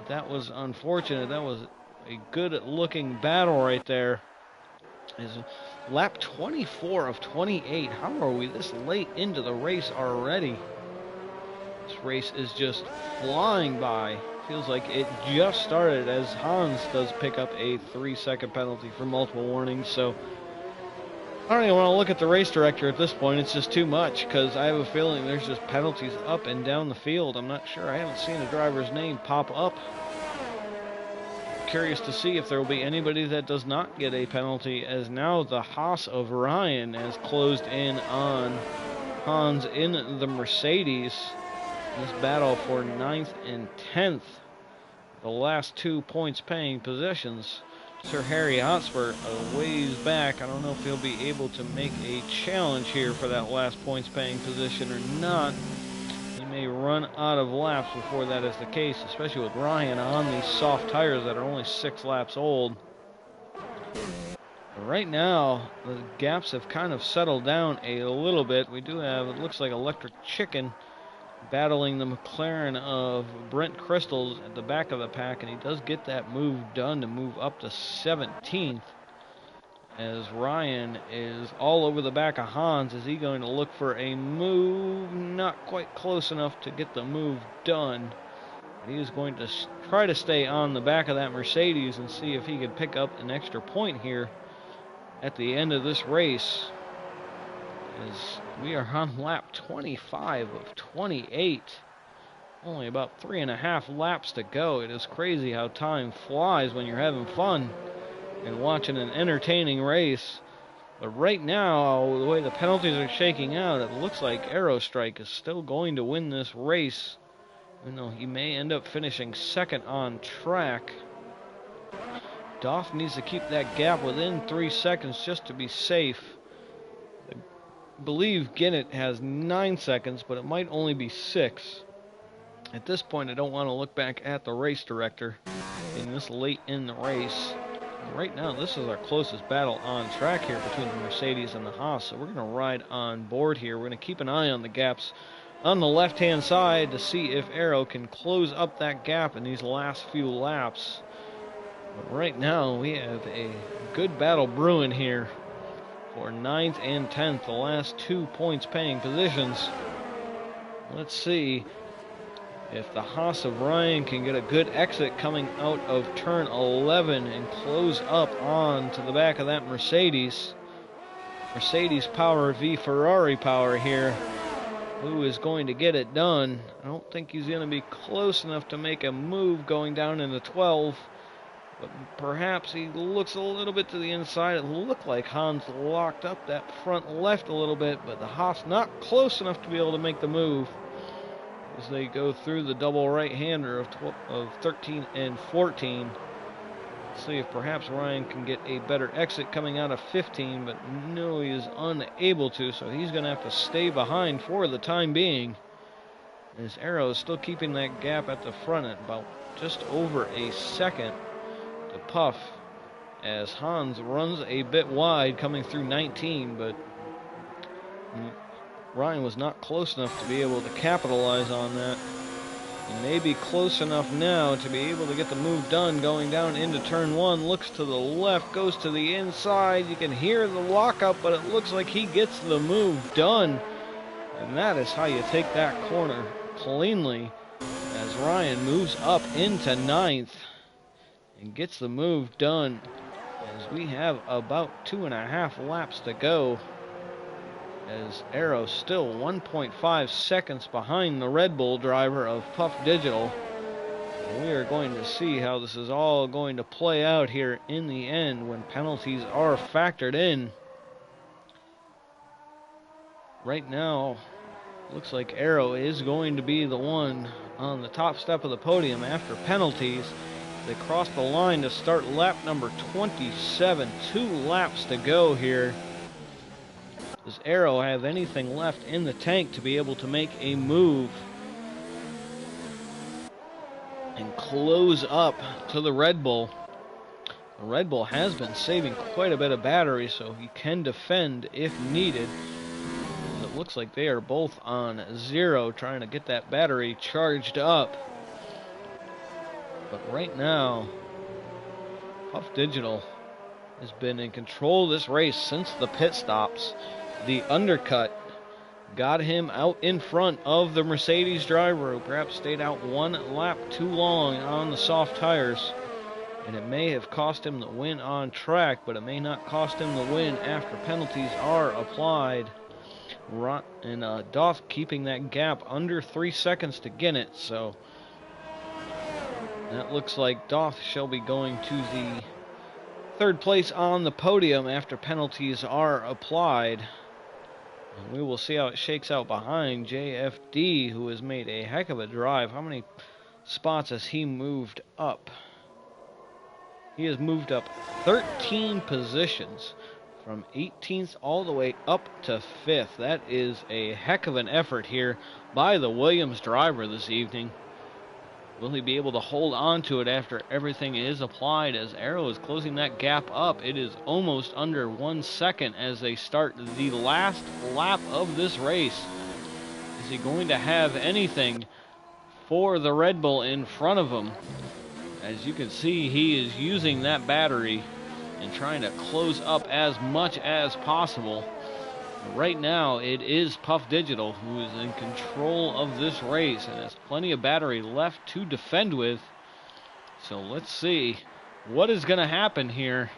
That was unfortunate. That was a good-looking battle right there. Is lap 24 of 28. How are we this late into the race already? This race is just flying by. Feels like it just started, as Hans does pick up a 3-second penalty for multiple warnings. So I don't even want to look at the race director at this point. It's just too much, because I have a feeling there's just penalties up and down the field. I'm not sure. I haven't seen a driver's name pop up. Curious to see if there will be anybody that does not get a penalty, as now the Haas of Ryan has closed in on Hans in the Mercedes. This battle for 9th and 10th, the last 2 points paying positions. Sir Harry Hotspur a ways back. I don't know if he'll be able to make a challenge here for that last points paying position or not. He may run out of laps before that is the case, especially with Ryan on these soft tires that are only 6 laps old. But right now, the gaps have kind of settled down a little bit. We do have, it looks like Electric Chicken battling the McLaren of Brent Crystals at the back of the pack, and he does get that move done to move up to 17th, as Ryan is all over the back of Hans. Is he going to look for a move? Not quite close enough to get the move done. He is going to try to stay on the back of that Mercedes and see if he can pick up an extra point here at the end of this race, as we are on lap 25 of 28. Only about 3.5 laps to go. It is crazy how time flies when you're having fun and watching an entertaining race. But right now, the way the penalties are shaking out, it looks like Aerostrike is still going to win this race, even though he may end up finishing second on track. Doff needs to keep that gap within 3 seconds just to be safe. believe Ginnett has 9 seconds, but it might only be 6. At this point, I don't want to look back at the race director in this late in the race. Right now, this is our closest battle on track here between the Mercedes and the Haas, so we're going to ride on board here. We're going to keep an eye on the gaps on the left-hand side to see if Arrow can close up that gap in these last few laps. But right now, we have a good battle brewing here for 9th and 10th, the last 2 points-paying positions. Let's see if the Haas of Ryan can get a good exit coming out of turn 11 and close up on to the back of that Mercedes. Mercedes power v Ferrari power here. Who is going to get it done? I don't think he's going to be close enough to make a move going down into 12. But perhaps he looks a little bit to the inside. It looked like Hans locked up that front left a little bit, but the Haas not close enough to be able to make the move as they go through the double right-hander of 13 and 14. Let's see if perhaps Ryan can get a better exit coming out of 15, but no, he is unable to, so he's going to have to stay behind for the time being. His Arrow is still keeping that gap at the front at about just over a second to Puff, as Hans runs a bit wide coming through 19, but Ryan was not close enough to be able to capitalize on that. He may be close enough now to be able to get the move done going down into turn 1. Looks to the left, goes to the inside. You can hear the lockup, but it looks like he gets the move done. And that is how you take that corner cleanly, as Ryan moves up into 9th and gets the move done, as we have about 2.5 laps to go, as Arrow still 1.5 seconds behind the Red Bull driver of Puff Digital. And we are going to see how this is all going to play out here in the end when penalties are factored in. Right now, looks like Arrow is going to be the one on the top step of the podium after penalties. They cross the line to start lap number 27. 2 laps to go here. Does Arrow have anything left in the tank to be able to make a move and close up to the Red Bull? The Red Bull has been saving quite a bit of battery, so he can defend if needed. It looks like they are both on 0, trying to get that battery charged up. But right now, Puff Digital has been in control of this race since the pit stops. The undercut got him out in front of the Mercedes driver, who perhaps stayed out 1 lap too long on the soft tires. And it may have cost him the win on track, but it may not cost him the win after penalties are applied. And Doth keeping that gap under 3 seconds to Ginnett, so that looks like Doth shall be going to the 3rd place on the podium after penalties are applied. And we will see how it shakes out behind JFD, who has made a heck of a drive. How many spots has he moved up? He has moved up 13 positions, from 18th all the way up to 5th. That is a heck of an effort here by the Williams driver this evening. Will he be able to hold on to it after everything is applied, as Arrow is closing that gap up? It is almost under 1 second as they start the last lap of this race. Is he going to have anything for the Red Bull in front of him? As you can see, he is using that battery and trying to close up as much as possible. Right now, it is Puff Digital who is in control of this race and has plenty of battery left to defend with. So let's see what is going to happen here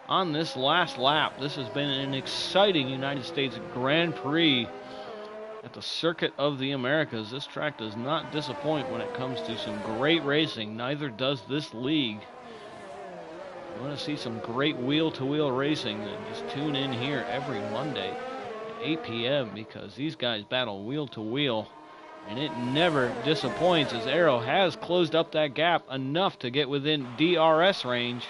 on this last lap. This has been an exciting United States Grand Prix at the Circuit of the Americas. This track does not disappoint when it comes to some great racing. Neither does this league. You want to see some great wheel-to-wheel racing, then just tune in here every Monday at 8 p.m. because these guys battle wheel-to-wheel, and it never disappoints, as Arrow has closed up that gap enough to get within DRS range.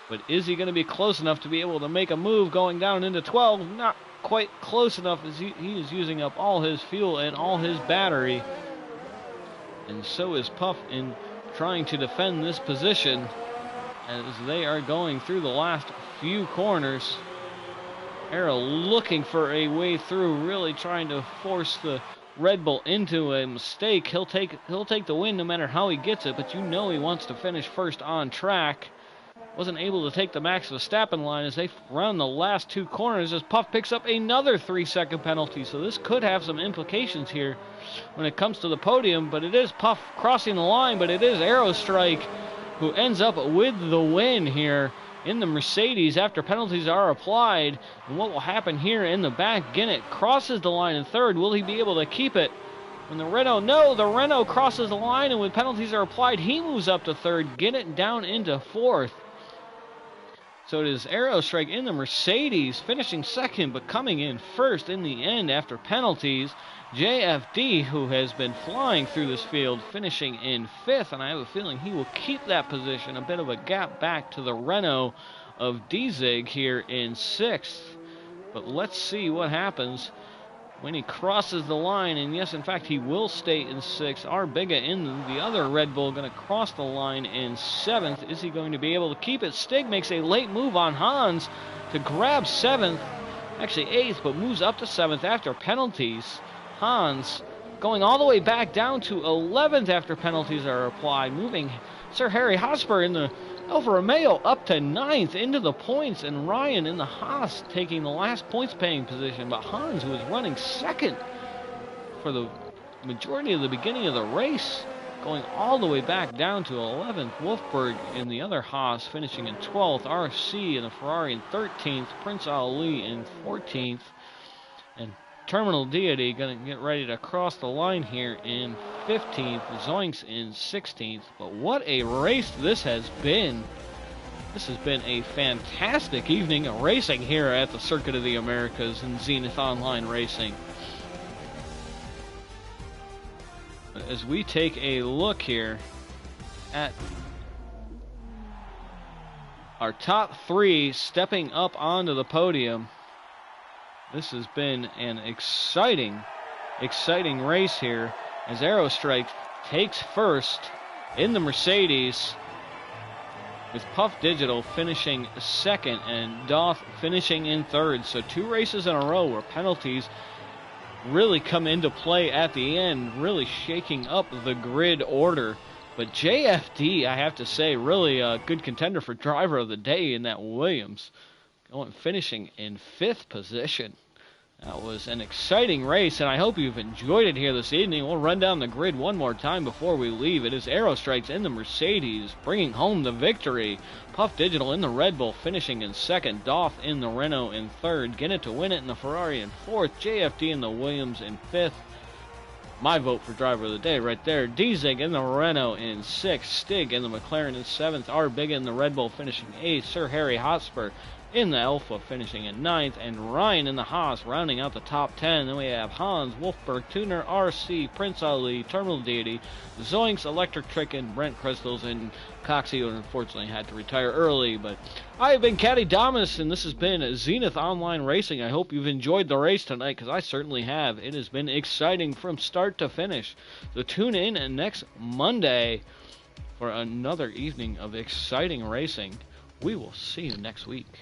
But is he going to be close enough to be able to make a move going down into 12? Not quite close enough as he is using up all his fuel and all his battery. And so is Puff in trying to defend this position as they are going through the last few corners. Arrow looking for a way through, really trying to force the Red Bull into a mistake. He'll take the win no matter how he gets it, but you know he wants to finish first on track. Wasn't able to take the Max Verstappen line as they run the last two corners as Puff picks up another 3-second penalty. So this could have some implications here when it comes to the podium, but it is Puff crossing the line, but it is Aerostrike who ends up with the win here in the Mercedes after penalties are applied. And what will happen here in the back? Ginett crosses the line in third. Will he be able to keep it? When the Renault, no, the Renault crosses the line, and when penalties are applied, he moves up to third. Ginett down into fourth. So it is Aerostrike in the Mercedes finishing second, but coming in first in the end after penalties. JFD, who has been flying through this field, finishing in fifth, and I have a feeling he will keep that position. A bit of a gap back to the Renault of Dzig here in sixth. But let's see what happens when he crosses the line. And yes, in fact, he will stay in sixth. Arbiga in the other Red Bull going to cross the line in seventh. Is he going to be able to keep it? Stig makes a late move on Hans to grab seventh. Actually eighth, but moves up to seventh after penalties. Hans going all the way back down to 11th after penalties are applied, moving Sir Harry Hotspur in the Alfa Romeo up to 9th into the points, and Ryan in the Haas taking the last points paying position. But Hans, who was running second for the majority of the beginning of the race, going all the way back down to 11th. Wolfberg in the other Haas finishing in 12th. RC in the Ferrari in 13th. Prince Ali in 14th. And Terminal Deity going to get ready to cross the line here in 15th. Zoinks in 16th. But what a race this has been. This has been a fantastic evening of racing here at the Circuit of the Americas and Zenith Online Racing. As we take a look here at our top three stepping up onto the podium, this has been an exciting race here as Aerostrike takes first in the Mercedes, with Puff Digital finishing second and Doth finishing in third. So 2 races in a row where penalties really come into play at the end, really shaking up the grid order. But JFD, I have to say, really a good contender for driver of the day in that Williams, finishing in 5th position. That was an exciting race, and I hope you've enjoyed it here this evening. We'll run down the grid one more time before we leave. It is Aerostrikes in the Mercedes, bringing home the victory. Puff Digital in the Red Bull, finishing in second. Doth in the Renault in third. Ginett to win it in the Ferrari in fourth. JFD in the Williams in fifth. My vote for driver of the day right there. Dzig in the Renault in sixth. Stig in the McLaren in seventh. Arbiga in the Red Bull, finishing eighth. Sir Harry Hotspur in the Alfa finishing in 9th, and Ryan in the Haas rounding out the top 10. Then we have Hans, Wolfberg, Tuner, RC, Prince Ali, Terminal Deity, Zoinks, Electric Chicken, Brent Crystals, and Coxie, who unfortunately had to retire early. But I have been Caddy Damas, and this has been Zenith Online Racing. I hope you've enjoyed the race tonight, because I certainly have. It has been exciting from start to finish. So tune in next Monday for another evening of exciting racing. We will see you next week.